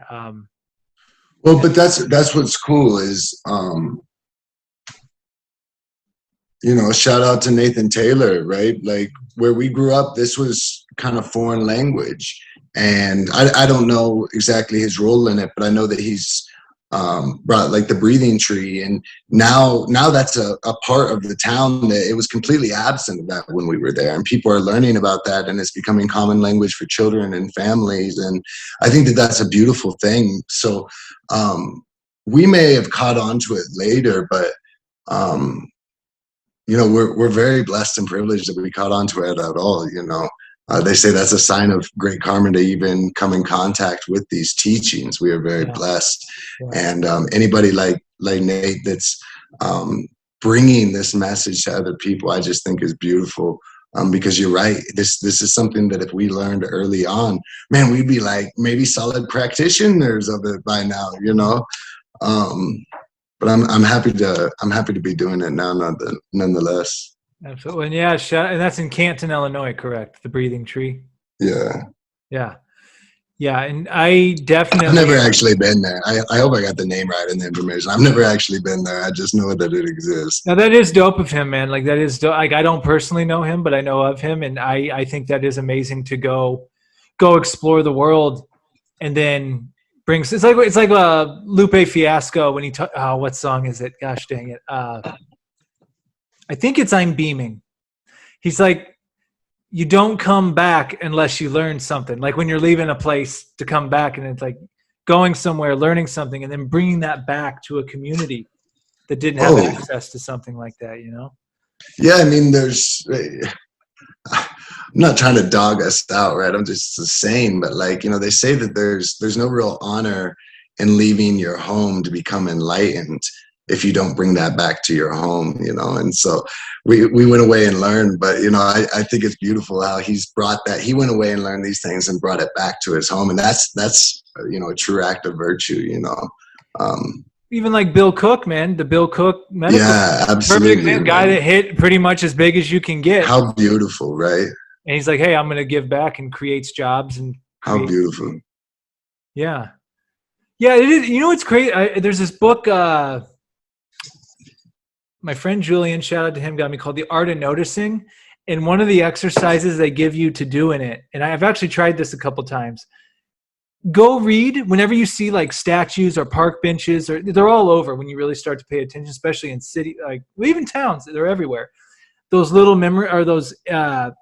Well, but that's what's cool is, shout out to Nathan Taylor, right? Like where we grew up, this was kind of foreign language. And I don't know exactly his role in it, but I know that he's brought like the breathing tree, and now that's a part of the town that it was completely absent of that when we were there, and people are learning about that, and it's becoming common language for children and families, and I think that that's a beautiful thing. So we may have caught on to it later, but we're very blessed and privileged that we caught on to it at all. They say that's a sign of great karma to even come in contact with these teachings. We are very blessed. Yeah. And anybody like Nate that's bringing this message to other people, I just think is beautiful. Because you're right, this is something that if we learned early on, man, we'd be like maybe solid practitioners of it by now, But I'm happy to be doing it now, nonetheless. Absolutely. And yeah, and that's in Canton, Illinois, correct? The breathing tree. Yeah. Yeah. Yeah. And I definitely, I've never actually been there. I hope I got the name right and the information. I've never actually been there. I just know that it exists. Now that is dope of him, man. Like that is dope. Like I don't personally know him, but I know of him. And I think that is amazing to go explore the world and then brings, it's like a Lupe Fiasco when he, what song is it? Gosh dang it. I think it's I'm Beaming. He's like, you don't come back unless you learn something. Like when you're leaving a place to come back, and it's like going somewhere, learning something, and then bringing that back to a community that didn't have access to something like that, Yeah, I mean, I'm not trying to dog us out, right? I'm just saying, but like, they say that there's no real honor in leaving your home to become enlightened if you don't bring that back to your home, and so we went away and learned, but I think it's beautiful how he's brought that. He went away and learned these things and brought it back to his home, and that's a true act of virtue. Even like Bill Cook, man, the Bill Cook medical, absolutely, perfect guy that hit pretty much as big as you can get. How beautiful, right? And he's like, hey, I'm going to give back, and creates jobs and how beautiful. Yeah, it is. It's great. There's this book. My friend Julian, shout out to him, got me, called The Art of Noticing. And one of the exercises they give you to do in it, and I've actually tried this a couple times, go read whenever you see like statues or park benches, or they're all over when you really start to pay attention, especially in city, like even towns, they're everywhere. Those little those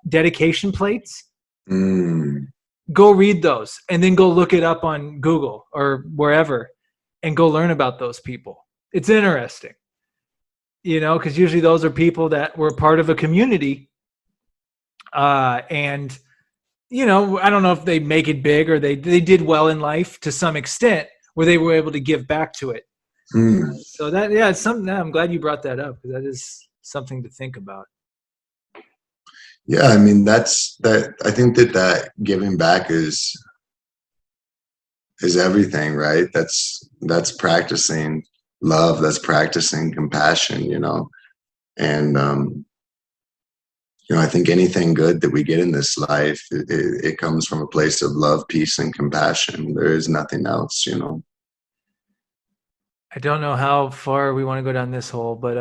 dedication plates. Go read those and then go look it up on Google or wherever and go learn about those people. It's interesting. Because usually those are people that were part of a community. And, I don't know if they make it big or they did well in life to some extent where they were able to give back to it. So that, it's something I'm glad you brought that up, because that is something to think about. Yeah, I mean, I think that giving back is is everything, right? That's practicing love, that's practicing compassion, and I think anything good that we get in this life, it comes from a place of love, peace, and compassion. There is nothing else. I don't know how far we want to go down this hole, but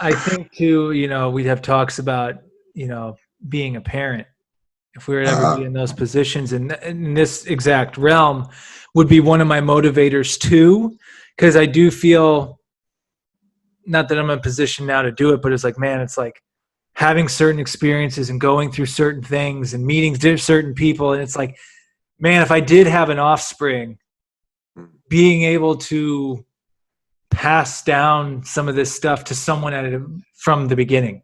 I think too, we'd have talks about, being a parent. If we were to ever be in those positions, and in this exact realm would be one of my motivators too, because I do feel, not that I'm in a position now to do it, but it's like, man, it's like having certain experiences and going through certain things and meeting certain people. And it's like, man, if I did have an offspring, being able to pass down some of this stuff to someone from the beginning,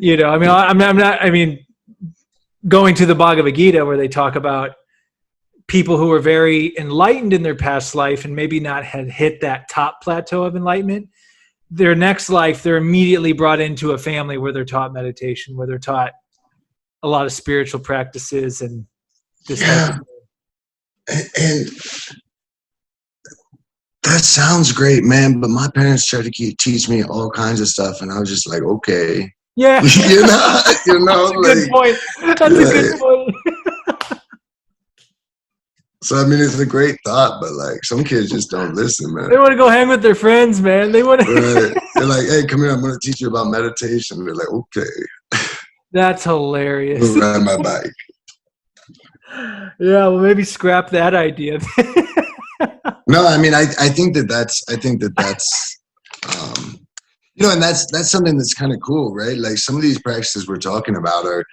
I mean, going to the Bhagavad Gita where they talk about people who are very enlightened in their past life and maybe not had hit that top plateau of enlightenment, their next life, they're immediately brought into a family where they're taught meditation, where they're taught a lot of spiritual practices and this type of thing. And that sounds great, man. But my parents tried to teach me all kinds of stuff, and I was just like, okay. Yeah. That's a good point. That's a good point. So, I mean, it's a great thought, but like some kids just don't listen, man. They want to go hang with their friends, man. They want to. Right. They're like, hey, come here. I'm going to teach you about meditation. They're like, okay. That's hilarious. I'll ride my bike. Yeah, well, maybe scrap that idea. No, I mean, I think that's, and that's something that's kind of cool, right? Like some of these practices we're talking about are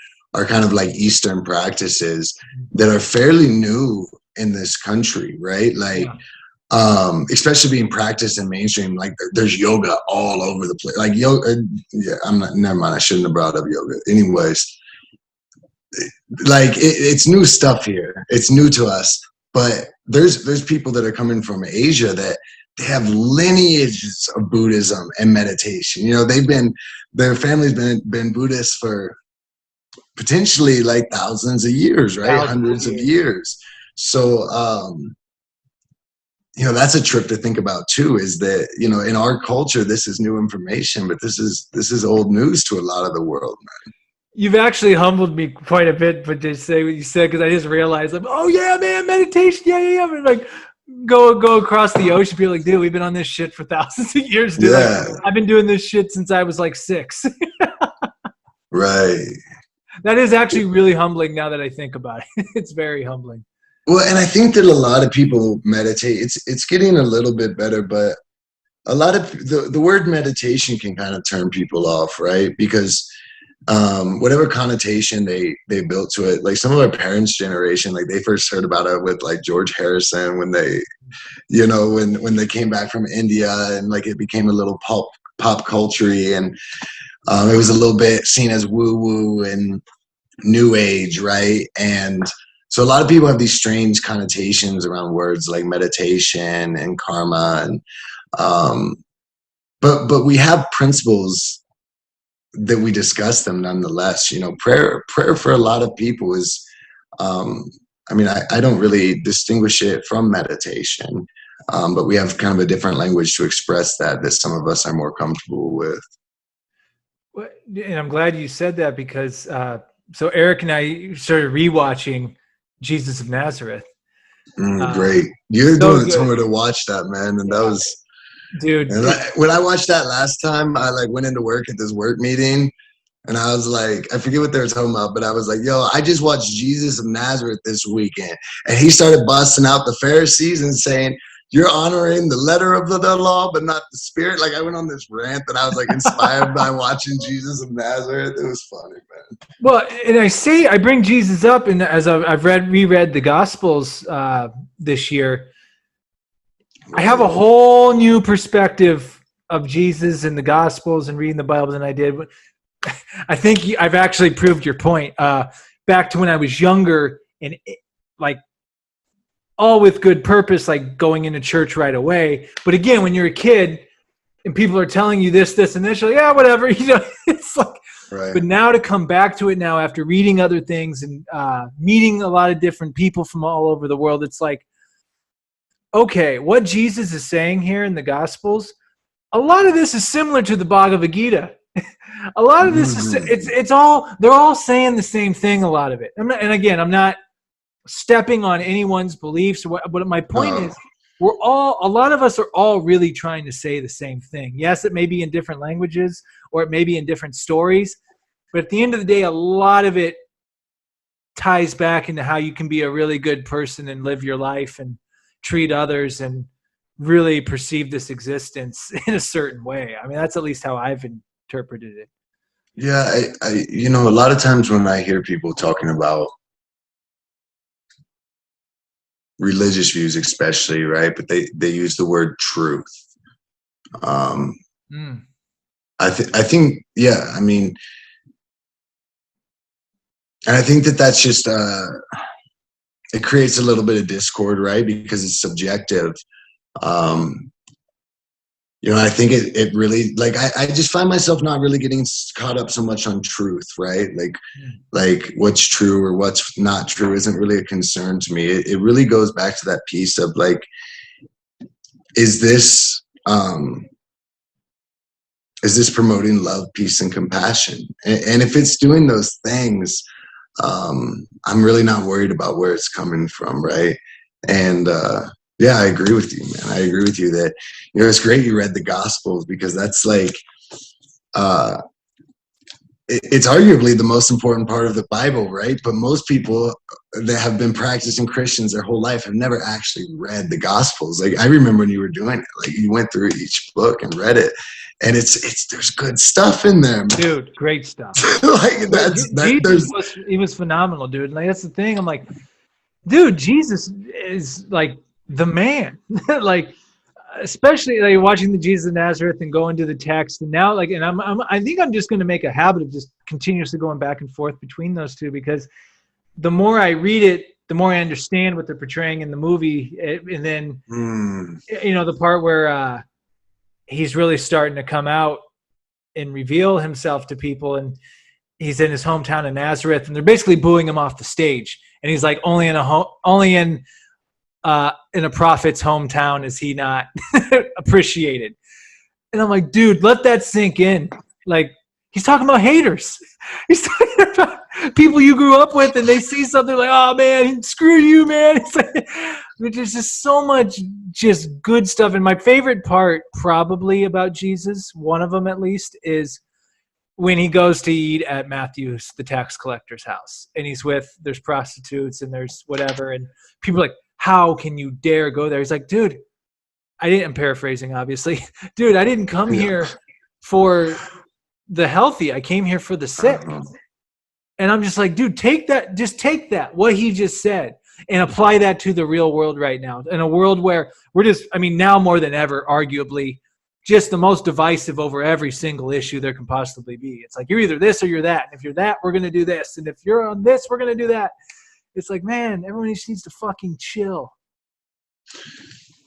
kind of like Eastern practices that are fairly new in this country, right? Like, especially being practiced in mainstream, like there's yoga all over the place. Like yoga, never mind. I shouldn't have brought up yoga. Anyways, like it's new stuff here. It's new to us, but there's people that are coming from Asia that they have lineages of Buddhism and meditation. Their family's been Buddhist for potentially like thousands of years, right? Hundreds of years. So, that's a trip to think about too, is that, in our culture, this is new information, but this is old news to a lot of the world, man. You've actually humbled me quite a bit, but just say what you said, because I just realized, like, oh yeah, man, meditation, yeah. I'm like, go across the ocean, people like, dude, we've been on this shit for thousands of years, dude. Yeah. Like, I've been doing this shit since I was like 6. Right. That is actually really humbling now that I think about it. It's very humbling. Well, and I think that a lot of people meditate. It's getting a little bit better, but a lot of the word meditation can kind of turn people off, right? Because whatever connotation they built to it, like some of our parents' generation, like they first heard about it with like George Harrison when they, when they came back from India, and like it became a little pop culture-y, and it was a little bit seen as woo-woo and new age, right? And so a lot of people have these strange connotations around words like meditation and karma, and but we have principles that we discuss them nonetheless. Prayer for a lot of people is, I don't really distinguish it from meditation, but we have kind of a different language to express that some of us are more comfortable with. And I'm glad you said that, because so Eric and I started rewatching Jesus of Nazareth. Great. You're doing it to me to watch that, man. And that was, dude. And when I watched that last time, I like went into work at this work meeting, and I was like, I forget what they were talking about, but I was like, yo, I just watched Jesus of Nazareth this weekend. And he started busting out the Pharisees and saying, you're honoring the letter of the law, but not the spirit. Like I went on this rant, and I was like inspired by watching Jesus of Nazareth. It was funny, man. Well, and I bring Jesus up, and as I've reread the Gospels this year, I have a whole new perspective of Jesus in the Gospels and reading the Bible than I did. I think I've actually proved your point. Back to when I was younger, and like all with good purpose, like going into church right away. But again, when you're a kid and people are telling you this, and this, you're like, yeah, whatever. It's like Right. But now to come back to it now after reading other things and meeting a lot of different people from all over the world, it's like, okay, what Jesus is saying here in the Gospels, a lot of this is similar to the Bhagavad Gita. A lot of this is it's all they're all saying the same thing. A lot of it, I'm not stepping on anyone's beliefs. But my point is, a lot of us are all really trying to say the same thing. Yes, it may be in different languages or it may be in different stories, but at the end of the day, a lot of it ties back into how you can be a really good person and live your life and treat others and really perceive this existence in a certain way. I mean, that's at least how I've interpreted it. Yeah, I a lot of times when I hear people talking about religious views, especially, right, but they use the word truth. I think, yeah, I mean, and I think that's just it creates a little bit of discord, right, because it's subjective. I think it really, like, I just find myself not really getting caught up so much on truth, right? Like what's true or what's not true isn't really a concern to me. It really goes back to that piece of, like, is this promoting love, peace, and compassion? And if it's doing those things, I'm really not worried about where it's coming from, right? And yeah, I agree with you, man. I agree with you that, it's great you read the Gospels, because that's like, it's arguably the most important part of the Bible, right? But most people that have been practicing Christians their whole life have never actually read the Gospels. Like, I remember when you were doing it, like, you went through each book and read it, and there's good stuff in there, man. Dude, great stuff. Like, he was phenomenal, dude. Like, that's the thing. I'm like, dude, Jesus is like the man. Like, especially like watching the Jesus of Nazareth and going to the text, and now, like, and I think I'm just going to make a habit of just continuously going back and forth between those two, because the more I read it, the more I understand what they're portraying in the movie. And then the part where he's really starting to come out and reveal himself to people, and he's in his hometown of Nazareth, and they're basically booing him off the stage, and he's like, only in a prophet's hometown is he not appreciated. And I'm like, dude, let that sink in. Like, he's talking about haters. He's talking about people you grew up with, and they see something like, oh man, screw you, man. It's like, there's just so much just good stuff. And my favorite part probably about Jesus, one of them at least, is when he goes to eat at Matthew's, the tax collector's house, and there's prostitutes and there's whatever, and people are like, how can you dare go there? He's like, dude, I'm paraphrasing, obviously. Dude, I didn't come here for the healthy. I came here for the sick. And I'm just like, dude, take that, what he just said, and apply that to the real world right now. In a world where now more than ever, arguably, just the most divisive over every single issue there can possibly be. It's like, you're either this or you're that. And if you're that, we're going to do this. And if you're on this, we're going to do that. It's like, man, everyone just needs to fucking chill.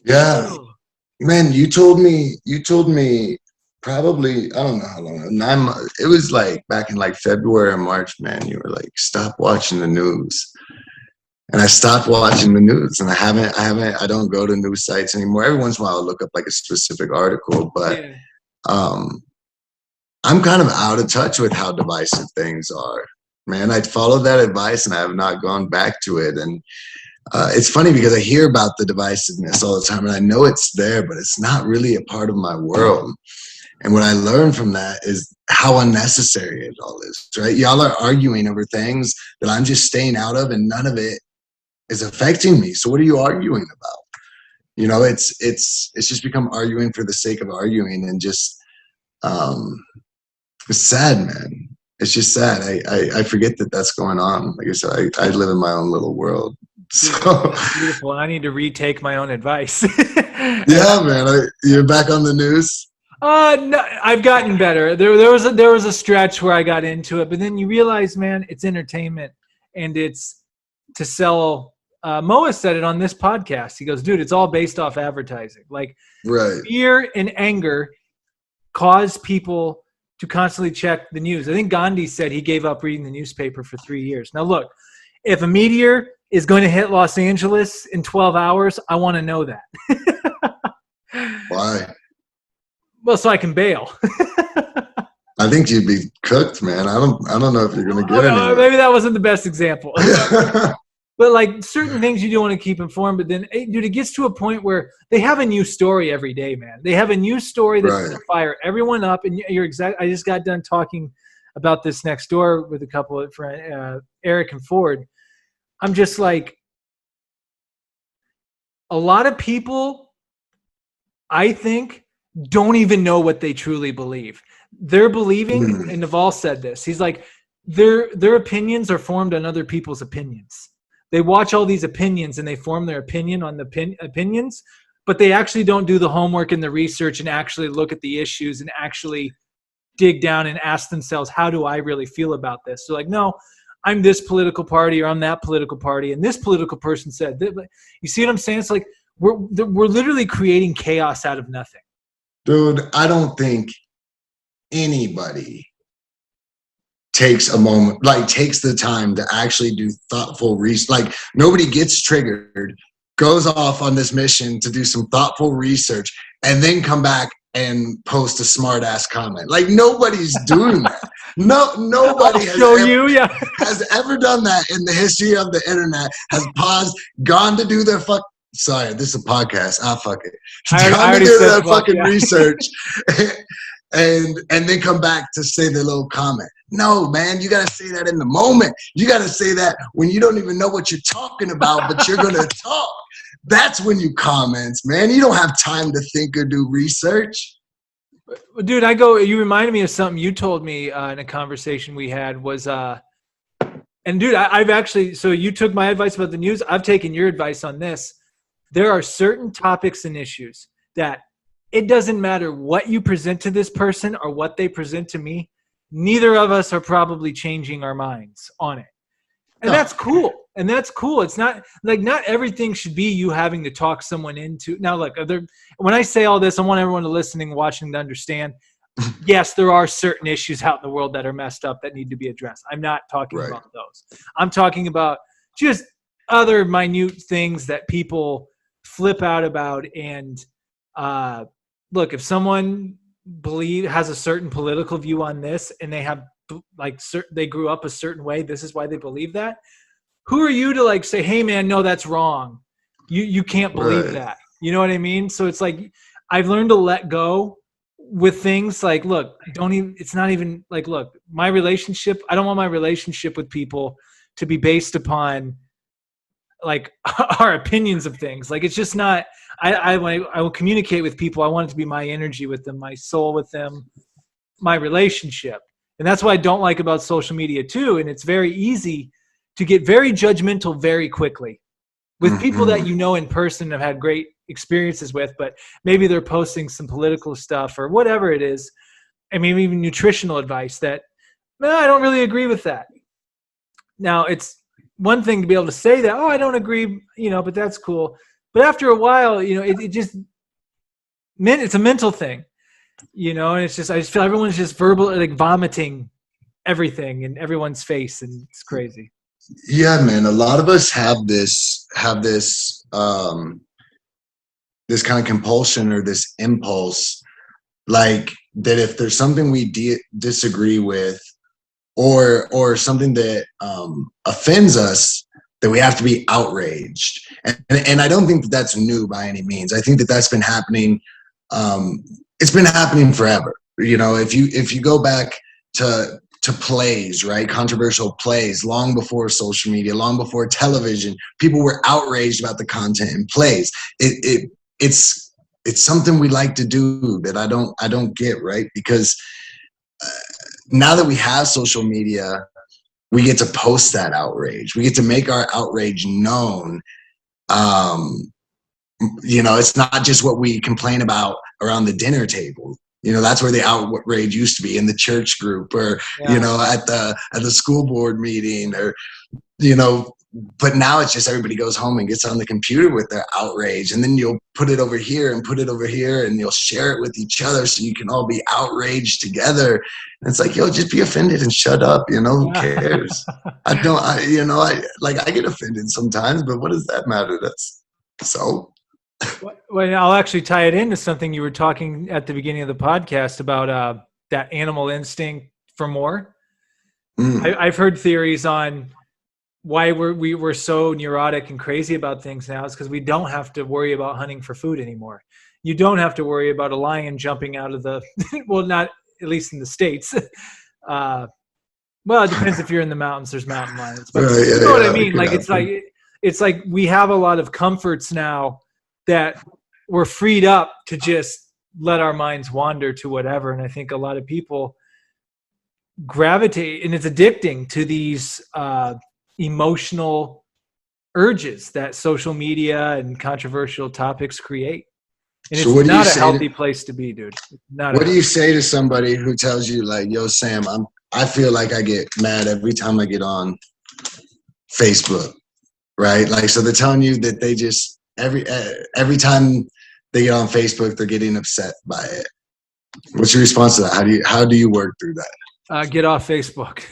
Yeah. Chill. Man, you told me probably, I don't know how long, 9 months. It was like back in like February or March, man. You were like, stop watching the news. And I stopped watching the news, and I don't go to news sites anymore. Every once in a while I'll look up like a specific article, but I'm kind of out of touch with how divisive things are. Man, I followed that advice and I have not gone back to it. And it's funny because I hear about the divisiveness all the time, and I know it's there, but it's not really a part of my world. And what I learned from that is how unnecessary it all is, right? Y'all are arguing over things that I'm just staying out of, and none of it is affecting me. So what are you arguing about? It's just become arguing for the sake of arguing, and just it's sad, man. It's just sad. I forget that that's going on. Like I said, I live in my own little world. So beautiful. I need to retake my own advice. Yeah, man. You're back on the news? No, I've gotten better. There was a stretch where I got into it, but then you realize, man, it's entertainment, and it's to sell. Moa said it on this podcast. He goes, dude, it's all based off advertising. Like, right. Fear and anger cause people to constantly check the news. I think Gandhi said he gave up reading the newspaper for 3 years. Now, look, if a meteor is going to hit Los Angeles in 12 hours, I want to know that. Why? Well, so I can bail. I think you'd be cooked, man. I don't know if you're gonna get anywhere. Maybe that wasn't the best example. But like certain things you do want to keep informed, but then, dude, it gets to a point where they have a new story every day, man. They have a new story that's going to fire everyone up. And you're exact. I just got done talking about this next door with a couple of friends, Eric and Ford. I'm just like, a lot of people, I think, don't even know what they truly believe. They're believing, and Naval said this. He's like, their opinions are formed on other people's opinions. They watch all these opinions and they form their opinion on the opinions, but they actually don't do the homework and the research and actually look at the issues and actually dig down and ask themselves, how do I really feel about this? So like, no, I'm this political party or I'm that political party, and this political person said that. You see what I'm saying? It's like we're literally creating chaos out of nothing. Dude, I don't think anybody takes a moment, like takes the time to actually do thoughtful research. Like nobody gets triggered, goes off on this mission to do some thoughtful research, and then come back and post a smart ass comment. Like nobody's doing that. Nobody has ever done that in the history of the internet. Has paused, gone to do their fuck. Sorry, this is a podcast. Fuck it. Gone to do their fucking research. And then come back to say their little comment. No, man, you got to say that in the moment. You got to say that when you don't even know what you're talking about, but you're going to talk. That's when you comment, man. You don't have time to think or do research. Dude, you reminded me of something you told me in a conversation we had was, and dude, I've actually, so you took my advice about the news. I've taken your advice on this. There are certain topics and issues that it doesn't matter what you present to this person or what they present to me. Neither of us are probably changing our minds on it. And that's cool. And that's cool. It's not like not everything should be you having to talk someone into. Now, look, when I say all this, I want everyone to listening, watching to understand, yes, there are certain issues out in the world that are messed up that need to be addressed. I'm not talking about those. I'm talking about just other minute things that people flip out about. And look, if someone has a certain political view on this and they have they grew up a certain way, this is why they believe that. Who are you to like say, hey man, no, that's wrong. You can't believe that. You know what I mean? So it's like, I've learned to let go with things like, look, it's not even like, look, my relationship, I don't want my relationship with people to be based upon like our opinions of things. Like, it's just not, I will communicate with people. I want it to be my energy with them, my soul with them, my relationship. And that's what I don't like about social media too. And it's very easy to get very judgmental very quickly with people that you know in person have had great experiences with, but maybe they're posting some political stuff or whatever it is. I mean, even nutritional advice that, no, I don't really agree with that. Now, it's one thing to be able to say that, oh, I don't agree, but that's cool. But after a while, it's a mental thing, and it's just, I just feel everyone's just like vomiting everything in everyone's face, and it's crazy. Yeah, man. A lot of us have this this kind of compulsion or this impulse, like that if there's something we disagree with or something that offends us, that we have to be outraged. And I don't think that that's new by any means. I think that that's been happening. It's been happening forever. If you go back to plays, right? Controversial plays, long before social media, long before television, people were outraged about the content in plays. It's something we like to do that I don't get, right? Because now that we have social media, we get to post that outrage. We get to make our outrage known. It's not just what we complain about around the dinner table. That's where the outrage used to be, in the church group or, at the school board meeting or, but now it's just everybody goes home and gets on the computer with their outrage, and then you'll put it over here and put it over here, and you'll share it with each other so you can all be outraged together. And it's like, yo, just be offended and shut up. Who cares? I get offended sometimes, but what does that matter? That's so. Well, I'll actually tie it into something you were talking at the beginning of the podcast about that animal instinct for more. I've heard theories on why we're so neurotic and crazy about things now is because we don't have to worry about hunting for food anymore. You don't have to worry about a lion jumping out of the well, not at least in the States. Well, it depends if you're in the mountains. There's mountain lions, but you know what I mean. Like it's like we have a lot of comforts now that we're freed up to just let our minds wander to whatever. And I think a lot of people gravitate, and it's addicting to these emotional urges that social media and controversial topics create. And so it's not a healthy place to be, dude. What do you say to somebody who tells you like, yo, Sam, I feel like I get mad every time I get on Facebook, right? Like, so they're telling you that they just, every time they get on Facebook, they're getting upset by it. What's your response to that? How do you work through that? Get off Facebook.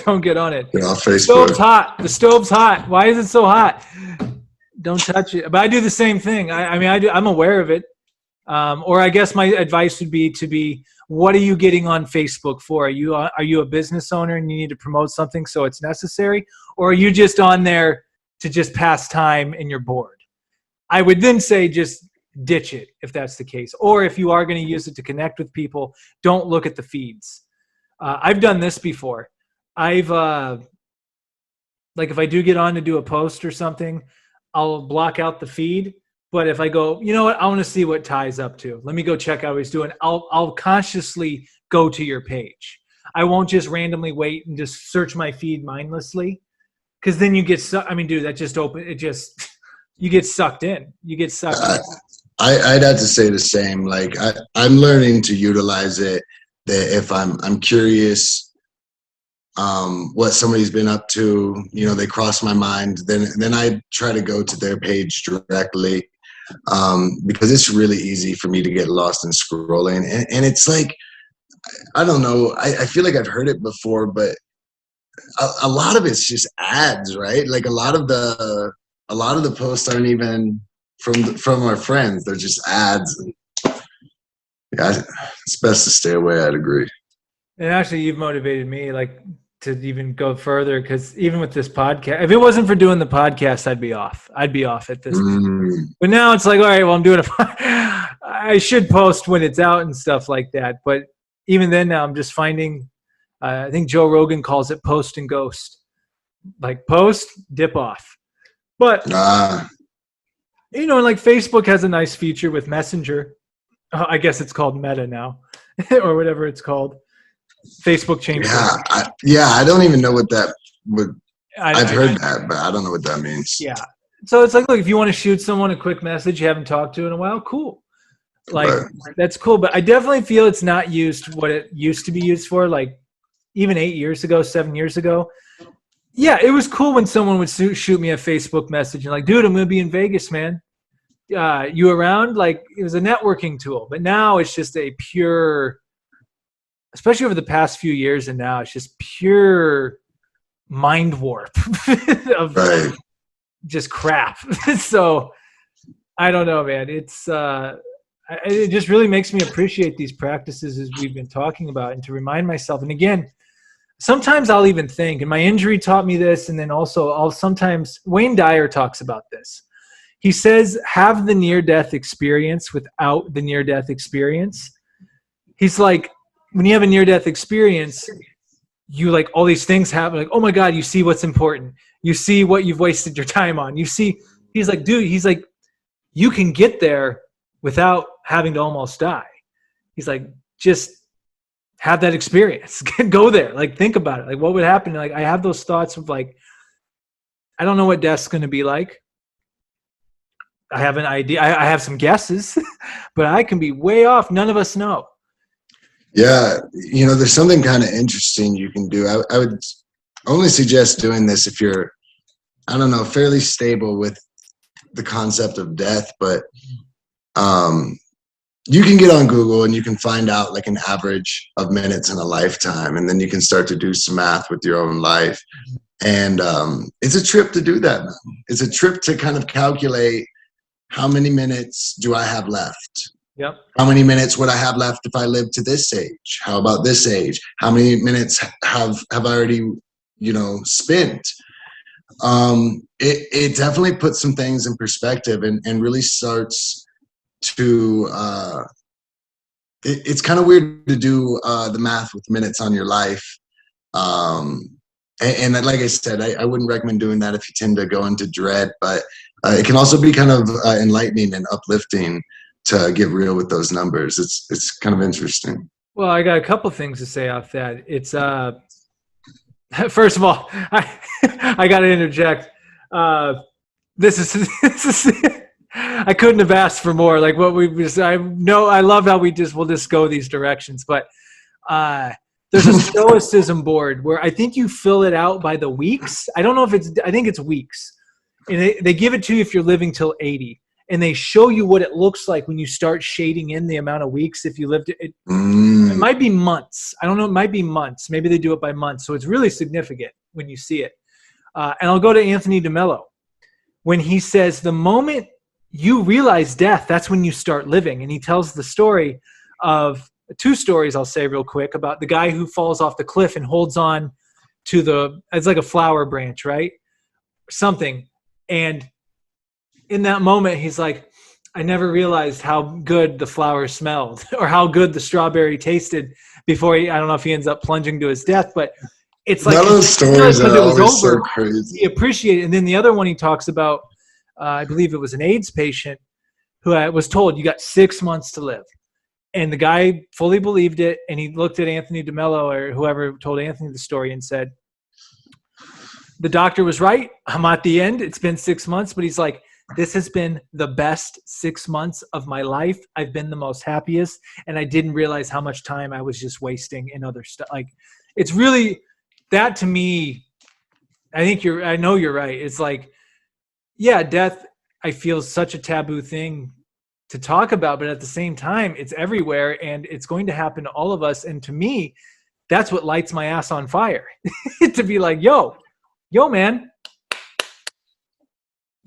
Don't get on it. Get off Facebook. The stove's hot. The stove's hot. Why is it so hot? Don't touch it. But I do the same thing. I'm aware of it. Or I guess my advice would be what are you getting on Facebook for? Are you a business owner and you need to promote something so it's necessary? Or are you just on there to just pass time and you're bored? I would then say just ditch it if that's the case. Or if you are going to use it to connect with people, don't look at the feeds. I've done this before. I've like if I do get on to do a post or something, I'll block out the feed. But if I go, you know what, I want to see what Ty's up to. Let me go check out what he's doing. I'll consciously go to your page. I won't just randomly wait and just search my feed mindlessly, because then you get dude, that just you get sucked in. You get sucked in. I'd have to say the same. Like I'm learning to utilize it. That if I'm curious what somebody's been up to, they cross my mind, then I try to go to their page directly, because it's really easy for me to get lost in scrolling. And it's like, I don't know, I feel like I've heard it before, but a lot of it's just ads, right? Like a lot of the posts aren't even from our friends. They're just ads. Yeah, it's best to stay away. I'd agree. And actually, you've motivated me to even go further, because even with this podcast, if it wasn't for doing the podcast, I'd be off at this point. But now it's like, all right, well, I'm doing I should post when it's out and stuff like that. But even then now I'm just finding, I think Joe Rogan calls it post and ghost. Like post, dip off. But, like Facebook has a nice feature with Messenger. I guess it's called Meta now, or whatever it's called. Facebook changed. I don't even know what that would. I've heard that, but I don't know what that means. Yeah. So it's like, look, if you want to shoot someone a quick message you haven't talked to in a while, cool. That's cool. But I definitely feel it's not used what it used to be used for. Like even 7 years ago. Yeah, it was cool when someone would shoot me a Facebook message and like, dude, I'm going to be in Vegas, man. You around? Like it was a networking tool. But now it's just a pure, especially over the past few years, and now it's just pure mind warp of just crap. So I don't know, man. It's it just really makes me appreciate these practices as we've been talking about, and to remind myself. And again, sometimes I'll even think, and my injury taught me this, and then also I'll sometimes, Wayne Dyer talks about this. He says, have the near-death experience without the near-death experience. He's like, when you have a near-death experience, you like all these things happen. Like, oh my God, you see what's important. You see what you've wasted your time on. You see, he's like, dude, you can get there without having to almost die. He's like, just have that experience. Go there. Like, think about it. Like, what would happen? Like, I have those thoughts of like, I don't know what death's going to be like. I have an idea. I have some guesses, but I can be way off. None of us know. Yeah, there's something kind of interesting you can do. I would only suggest doing this if you're I don't know, fairly stable with the concept of death, but you can get on Google and you can find out like an average of minutes in a lifetime, and then you can start to do some math with your own life. And it's a trip to do that, man. It's a trip to kind of calculate how many minutes do I have left? Yep. How many minutes would I have left if I lived to this age? How about this age? How many minutes have I already, spent? It definitely puts some things in perspective and really starts to it's kind of weird to do the math with minutes on your life. And like I said, I wouldn't recommend doing that if you tend to go into dread, but it can also be kind of enlightening and uplifting to get real with those numbers. It's kind of interesting. Well, I got a couple things to say off that. It's first of all, I got to interject. This is I couldn't have asked for more. Like what we just, I love how we'll just go these directions, but there's a stoicism board where I think you fill it out by the weeks. I don't know if I think it's weeks, and they give it to you if you're living till 80. And they show you what it looks like when you start shading in the amount of weeks. If you lived it might be months. I don't know. It might be months. Maybe they do it by months. So it's really significant when you see it. And I'll go to Anthony DeMello. When he says, the moment you realize death, that's when you start living. And he tells the story of 2 stories, I'll say real quick, about the guy who falls off the cliff and holds on to it's like a flower branch, right? Something. And in that moment, he's like, I never realized how good the flower smelled or how good the strawberry tasted before I don't know if he ends up plunging to his death, but it's like those stories are always so crazy. He appreciated it. And then the other one he talks about, I believe it was an AIDS patient who was told, you got 6 months to live. And the guy fully believed it. And he looked at Anthony DeMello or whoever told Anthony the story and said, the doctor was right. I'm at the end. It's been 6 months, but he's like, this has been the best 6 months of my life. I've been the most happiest, and I didn't realize how much time I was just wasting in other stuff. Like, it's really that to me. I know you're right. It's like, yeah, death, I feel such a taboo thing to talk about, but at the same time, it's everywhere and it's going to happen to all of us. And to me, that's what lights my ass on fire to be like, yo, man,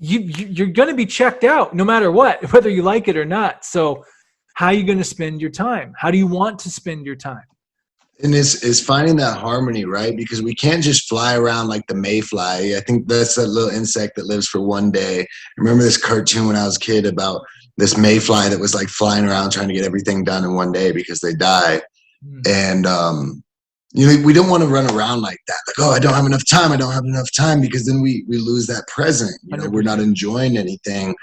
you're going to be checked out no matter what, whether you like it or not. So how are you going to spend your time? How do you want to spend your time? And it's finding that harmony, right? Because we can't just fly around like the mayfly. I think that's that little insect that lives for one day. I remember this cartoon when I was a kid about this mayfly that was like flying around trying to get everything done in one day because they die. And, we don't want to run around like that. Like, oh, I don't have enough time, because then we lose that present. We're not enjoying anything.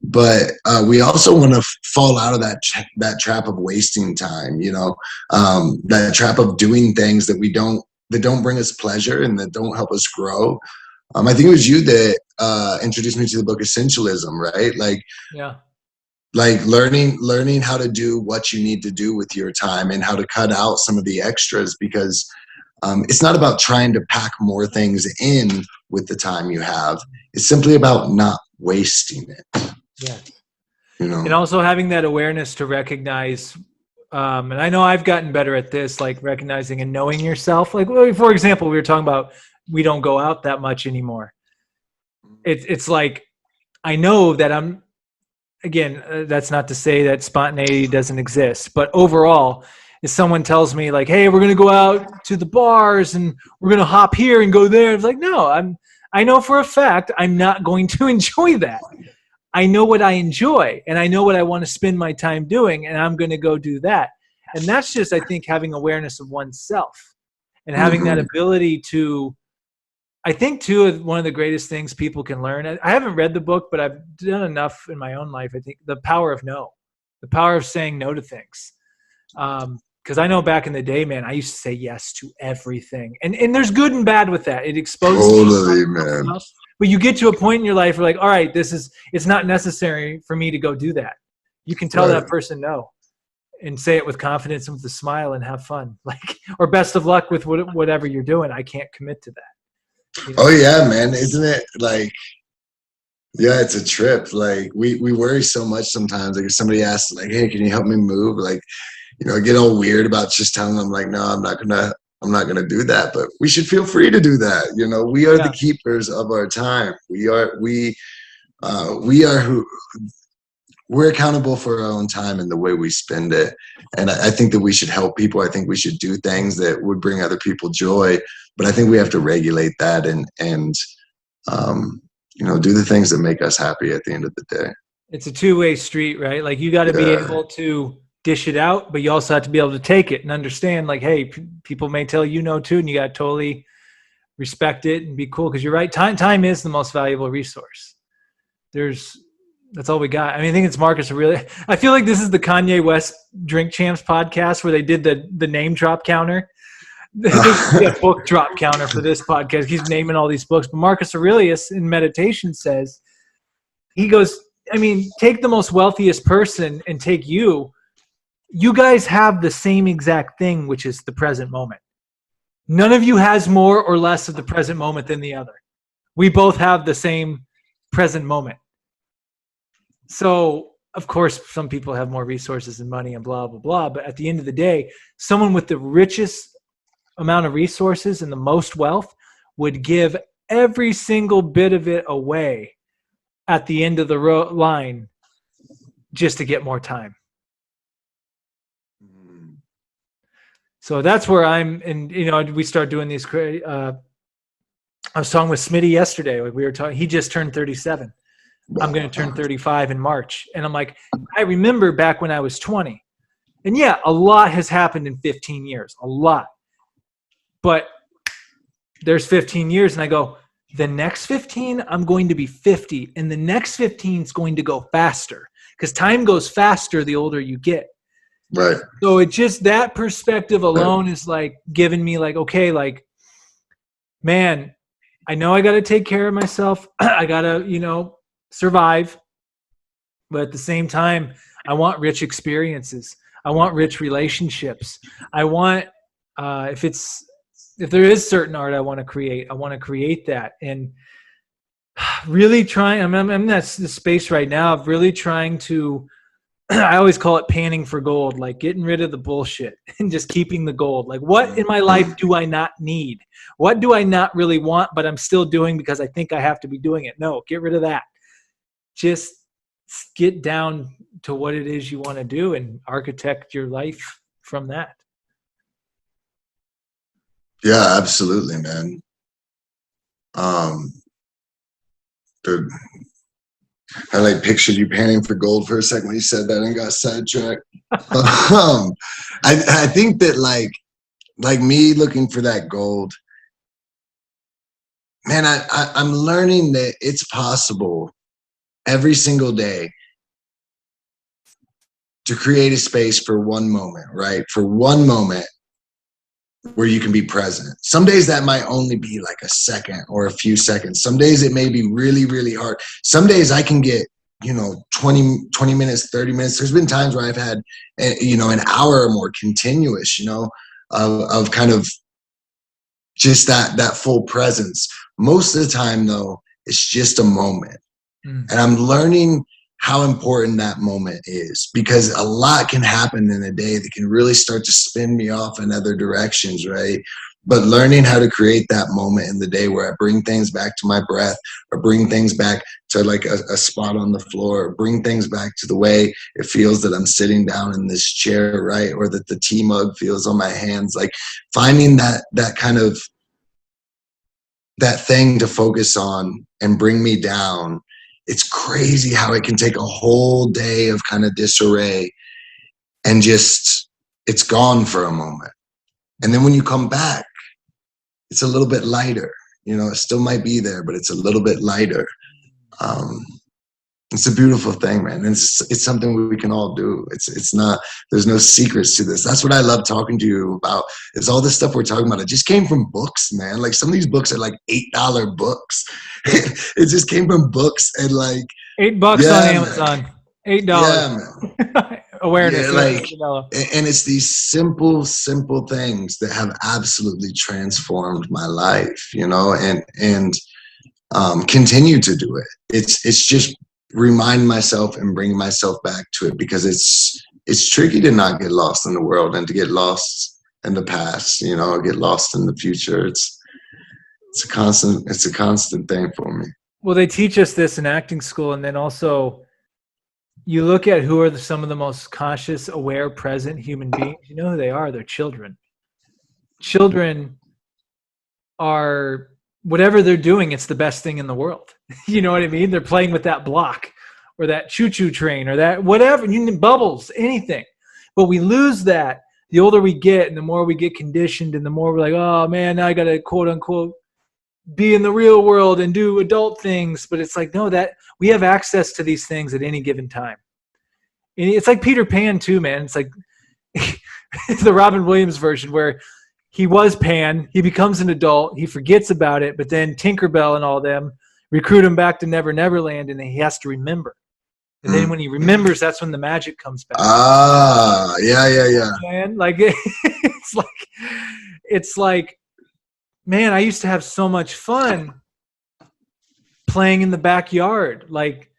But we also want to fall out of that trap of wasting time, that trap of doing things that don't bring us pleasure and that don't help us grow. I think it was you that introduced me to the book Essentialism, right? Like, yeah. Like learning how to do what you need to do with your time and how to cut out some of the extras, because it's not about trying to pack more things in with the time you have. It's simply about not wasting it. Yeah. And also having that awareness to recognize, and I know I've gotten better at this, like recognizing and knowing yourself. Like, for example, we were talking about, we don't go out that much anymore. It's like, I know that again, that's not to say that spontaneity doesn't exist, but overall, if someone tells me like, hey, we're going to go out to the bars and we're going to hop here and go there, it's like, no, I know for a fact I'm not going to enjoy that. I know what I enjoy and I know what I want to spend my time doing, and I'm going to go do that. And that's just, I think, having awareness of oneself and having that ability to, I think too, one of the greatest things people can learn, I haven't read the book, but I've done enough in my own life. I think the power of no, the power of saying no to things. Because I know back in the day, man, I used to say yes to everything. And there's good and bad with that. It exposes totally, man. But you get to a point in your life where like, all right, it's not necessary for me to go do that. You can tell that person no and say it with confidence and with a smile and have fun. Like, or best of luck with whatever you're doing. I can't commit to that. You know? Oh yeah, man. Isn't it like, yeah, it's a trip. Like we worry so much sometimes. Like if somebody asks like, hey, can you help me move? Like, I get all weird about just telling them like, no, I'm not gonna do that. But we should feel free to do that. We are the Yeah. keepers of our time. We are who we're accountable for our own time and the way we spend it. And I think that we should help people. I think we should do things that would bring other people joy. But I think we have to regulate that and do the things that make us happy at the end of the day. It's a two-way street, right? Like you got to be Yeah. able to dish it out, but you also have to be able to take it and understand like, hey, people may tell you no too, and you got to totally respect it and be cool. Cause you're right. Time is the most valuable resource. That's all we got. I mean, I think it's Marcus Aurelius. I feel like this is the Kanye West Drink Champs podcast where they did the name drop counter. There should be a book drop counter for this podcast. He's naming all these books. But Marcus Aurelius in meditation says, he goes, I mean, take the most wealthiest person and take you. You guys have the same exact thing, which is the present moment. None of you has more or less of the present moment than the other. We both have the same present moment. So, of course, some people have more resources and money and blah, blah, blah. But at the end of the day, someone with the richest amount of resources and the most wealth would give every single bit of it away at the end of the line just to get more time. So that's where I'm, and we start doing these. I was talking with Smitty yesterday. Like we were talking, he just turned 37. I'm going to turn 35 in March. And I'm like, I remember back when I was 20. And yeah, a lot has happened in 15 years, a lot. But there's 15 years and I go, the next 15, I'm going to be 50. And the next 15 is going to go faster because time goes faster the older you get. Right. So it just, that perspective alone is like giving me like, okay, like, man, I know I got to take care of myself. I got to, survive. But at the same time, I want rich experiences. I want rich relationships. I want, if there is certain art I want to create that. And really trying, I'm in that space right now of really trying to, I always call it panning for gold, like getting rid of the bullshit and just keeping the gold. Like what in my life do I not need? What do I not really want, but I'm still doing because I think I have to be doing it? No, get rid of that. Just get down to what it is you want to do and architect your life from that. Yeah, absolutely, man. Dude, I pictured you panning for gold for a second when you said that and got sidetracked. I think that like me looking for that gold, man, I'm learning that it's possible every single day to create a space for one moment, right? For one moment where you can be present. Some days that might only be like a second or a few seconds. Some days it may be really, really hard. Some days I can get, 20 minutes, 30 minutes. There's been times where I've had, an hour or more continuous, of kind of just that full presence. Most of the time though, it's just a moment. And I'm learning how important that moment is because a lot can happen in a day that can really start to spin me off in other directions, right? But learning how to create that moment in the day where I bring things back to my breath or bring things back to like a spot on the floor or bring things back to the way it feels that I'm sitting down in this chair, right? Or that the tea mug feels on my hands, like finding that kind of that thing to focus on and bring me down. It's crazy how it can take a whole day of kind of disarray and just, it's gone for a moment. And then when you come back, it's a little bit lighter. It still might be there, but it's a little bit lighter. It's a beautiful thing, man. It's something we can all do. It's not, there's no secrets to this. That's what I love talking to you about is all this stuff we're talking about. It just came from books, man. Like some of these books are like $8 books. It just came from books and like $8 on Amazon. $8. Yeah, man. awareness. Yeah, like, and it's these simple things that have absolutely transformed my life, and continue to do it. It's just remind myself and bring myself back to it, because it's tricky to not get lost in the world and to get lost in the past, get lost in the future. It's a constant thing for me. Well, they teach us this in acting school, and then also you look at who are some of the most conscious, aware, present human beings. You know who they are? They're children. Children are, whatever they're doing, it's the best thing in the world. You know what I mean? They're playing with that block or that choo-choo train or that whatever, bubbles, anything. But we lose that the older we get and the more we get conditioned and the more we're like, oh man, now I got to quote unquote be in the real world and do adult things. But it's like, no, that we have access to these things at any given time. And it's like Peter Pan too, man. It's like the Robin Williams version where he was Pan, he becomes an adult, he forgets about it, but then Tinkerbell and all them recruit him back to Never Never Land, and then he has to remember. And then when he remembers, that's when the magic comes back. Yeah. Man, like it's like, man, I used to have so much fun playing in the backyard. Like,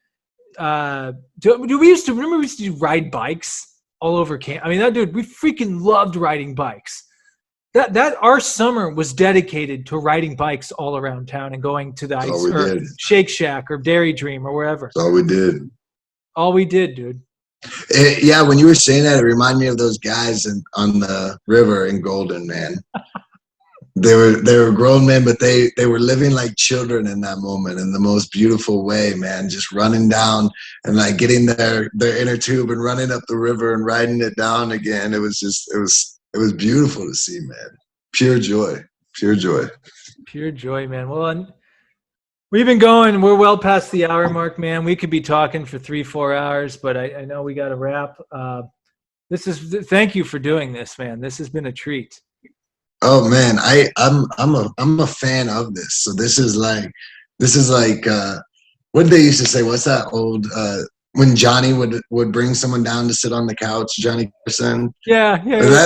we used to ride bikes all over camp. I mean, we freaking loved riding bikes. That our summer was dedicated to riding bikes all around town and going to the ice or Shake Shack or Dairy Dream or wherever. That's all we did. All we did, dude. Yeah, when you were saying that, it reminded me of those guys on the river in Golden, man. They were grown men, but they were living like children in that moment in the most beautiful way, man. Just running down and like getting their inner tube and running up the river and riding it down again. It was beautiful to see, man. Pure joy, man. Well, we've been going. We're well past the hour mark, man. We could be talking for 3-4 hours, but I know we got to wrap. Thank you for doing this, man. This has been a treat. Oh man, I'm a fan of this. So this is like what they used to say. What's that old when Johnny would bring someone down to sit on the couch, Johnny Carson. Yeah.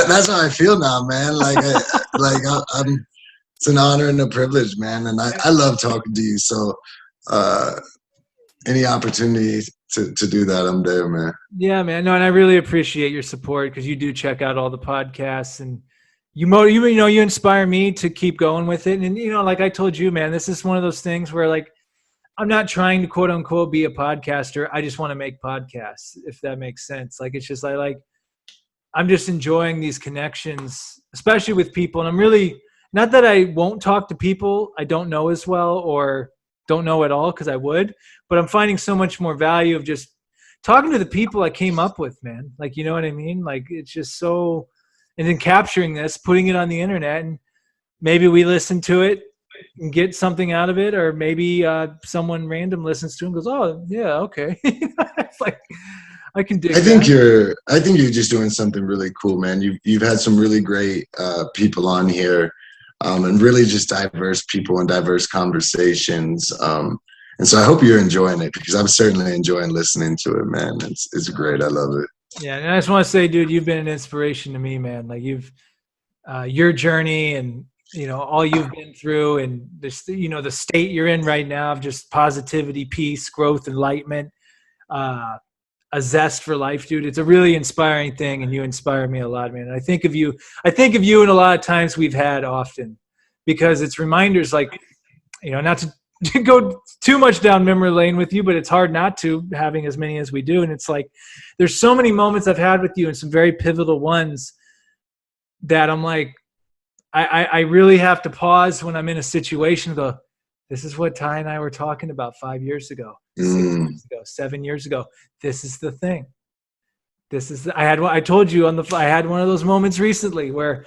That's how I feel now, man. Like I'm. It's an honor and a privilege, man, and I love talking to you. So any opportunity to do that, I'm there, man. Yeah, man. No, and I really appreciate your support because you do check out all the podcasts and you inspire me to keep going with it. And like I told you, man, this is one of those things where like I'm not trying to quote unquote be a podcaster. I just want to make podcasts, if that makes sense. Like it's just I'm just enjoying these connections, especially with people. And I'm really not that I won't talk to people I don't know as well or don't know at all, because I would, but I'm finding so much more value of just talking to the people I came up with, man. Like, you know what I mean? Like, it's just so, and then capturing this, putting it on the internet, and maybe we listen to it and get something out of it, or maybe someone random listens to it and goes, oh, yeah, okay. It's like, I can dig I think you're just doing something really cool, man. You've had some really great people on here. And really just diverse people and diverse conversations. And so I hope you're enjoying it, because I'm certainly enjoying listening to it, man. It's great. I love it. Yeah. And I just want to say, dude, you've been an inspiration to me, man. Like your journey and, all you've been through and this, the state you're in right now of just positivity, peace, growth, enlightenment, a zest for life, dude. It's a really inspiring thing, and you inspire me a lot, man. And I think of you in a lot of times we've had often, because it's reminders like, not to go too much down memory lane with you, but it's hard not to, having as many as we do. And it's like, there's so many moments I've had with you and some very pivotal ones that I'm like, I really have to pause when I'm in a situation and go, this is what Ty and I were talking about 5 years ago, 6 years ago, 7 years ago. This is the thing. I told you I had one of those moments recently where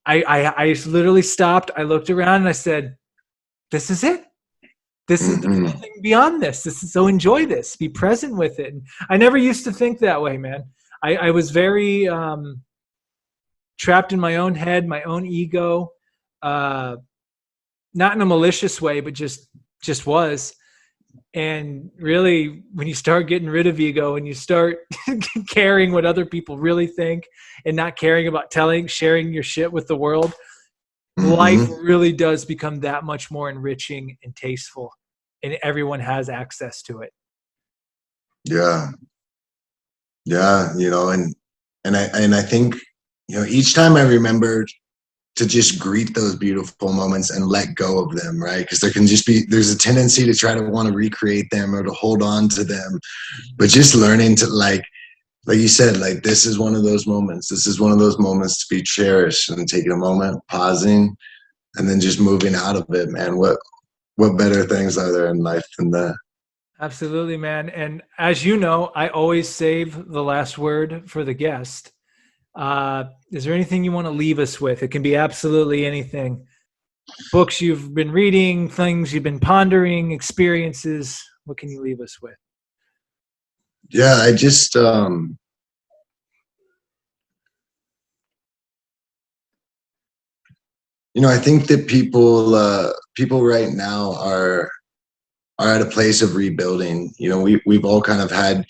I literally stopped. I looked around and I said, this is it. There's nothing beyond this. So enjoy this, be present with it. And I never used to think that way, man. I was very trapped in my own head, my own ego, not in a malicious way, but just was. And really, when you start getting rid of ego and you start caring what other people really think and not caring about sharing your shit with the world, life really does become that much more enriching and tasteful, and everyone has access to it. Yeah. Yeah. And I think, each time I remembered to just greet those beautiful moments and let go of them, right? Because there's a tendency to try to want to recreate them or to hold on to them. But just learning to like you said, like, this is one of those moments. This is one of those moments to be cherished, and taking a moment, pausing, and then just moving out of it, man. What better things are there in life than that? Absolutely, man. And as you know, I always save the last word for the guest. Is there anything you want to leave us with? It can be absolutely anything. Books you've been reading, things you've been pondering, experiences. What can you leave us with? Yeah, I just I think that people right now are at a place of rebuilding. We've all kind of had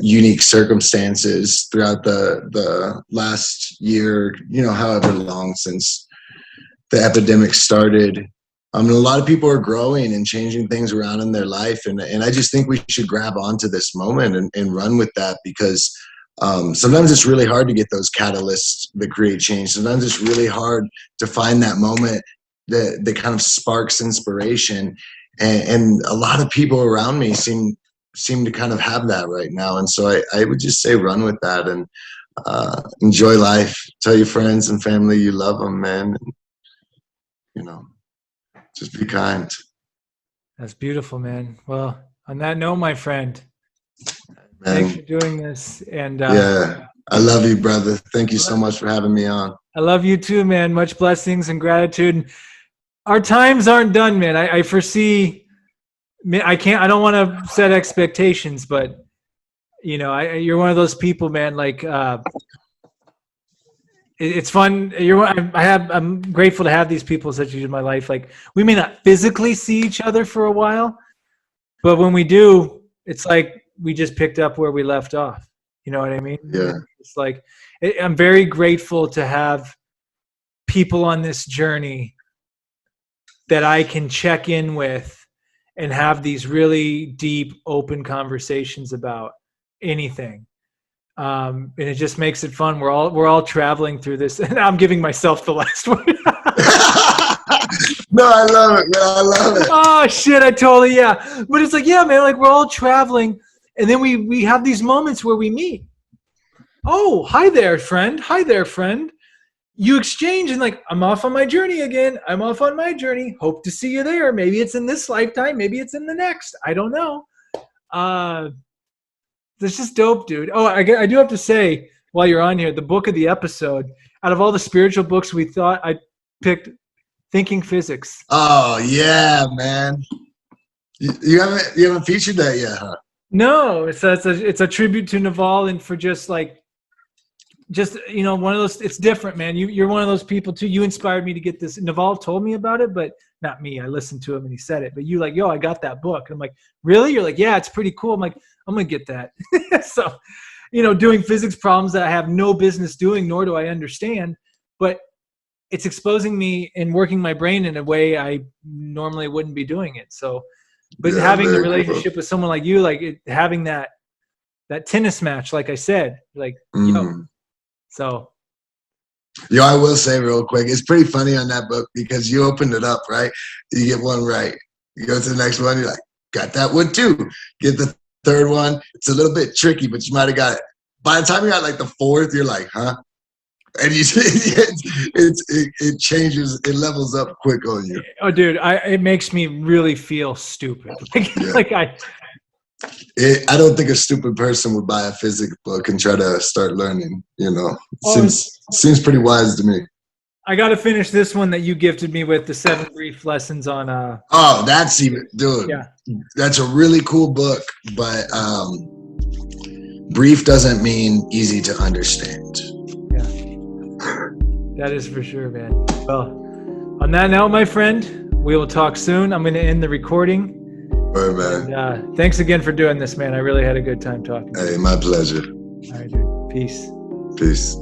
unique circumstances throughout the last year, however long since the epidemic started. A lot of people are growing and changing things around in their life, and I just think we should grab onto this moment and run with that, because sometimes it's really hard to get those catalysts that create change. Sometimes it's really hard to find that moment that kind of sparks inspiration, and a lot of people around me seem to kind of have that right now. And so I would just say run with that, and enjoy life. Tell your friends and family you love them, man. And, just be kind. That's beautiful, man. Well, on that note, my friend, Man. thanks for doing this. And yeah, I love you, brother. Thank you so much for having me on. I love you too, man. Much blessings and gratitude. And our times aren't done, man. I foresee, I don't want to set expectations, but you're one of those people, man. Like, it's fun. I'm grateful to have these people such as you in my life. Like, we may not physically see each other for a while, but when we do, it's like we just picked up where we left off. You know what I mean? Yeah. It's like, I'm very grateful to have people on this journey that I can check in with and have these really deep, open conversations about anything. And it just makes it fun. We're all traveling through this, and I'm giving myself the last one. No, I love it, man. I love it. Oh shit, but it's like, yeah, man, like we're all traveling, and then we have these moments where we meet. Oh, hi there, friend. Hi there, friend. You exchange, and like, I'm off on my journey again. I'm off on my journey. Hope to see you there. Maybe it's in this lifetime. Maybe it's in the next. I don't know. That's just dope, dude. Oh, I do have to say, while you're on here, the book of the episode, out of all the spiritual books we thought, I picked Thinking Physics. Oh yeah, man. You haven't featured that yet, huh? No, it's a tribute to Naval, and for just one of those. It's different, man. You're one of those people too. You inspired me to get this. Naval told me about it, but not me. I listened to him and he said it. But you like, yo, I got that book. And I'm like, really? You're like, yeah, it's pretty cool. I'm like, I'm gonna get that. So, doing physics problems that I have no business doing, nor do I understand, but it's exposing me and working my brain in a way I normally wouldn't be doing it. So, but Yeah, having the very relationship cool. with someone like you, like having that tennis match, like I said, like, so. I will say real quick, it's pretty funny on that book because you opened it up, right? You get one right. You go to the next one, you're like, got that one too. Get the third one. It's a little bit tricky, but you might have got it. By the time you got like the fourth, you're like, huh? And it changes, it levels up quick on you. Oh, dude, it makes me really feel stupid. I don't think a stupid person would buy a physics book and try to start learning. Seems pretty wise to me. I got to finish this one that you gifted me with, the 7 brief lessons on. Oh, that's even, dude. Yeah, that's a really cool book, but brief doesn't mean easy to understand. Yeah, that is for sure, man. Well, on that note, my friend, we will talk soon. I'm going to end the recording. man. And, thanks again for doing this, man. I really had a good time talking. Hey, my pleasure. All right, dude. Peace. Peace.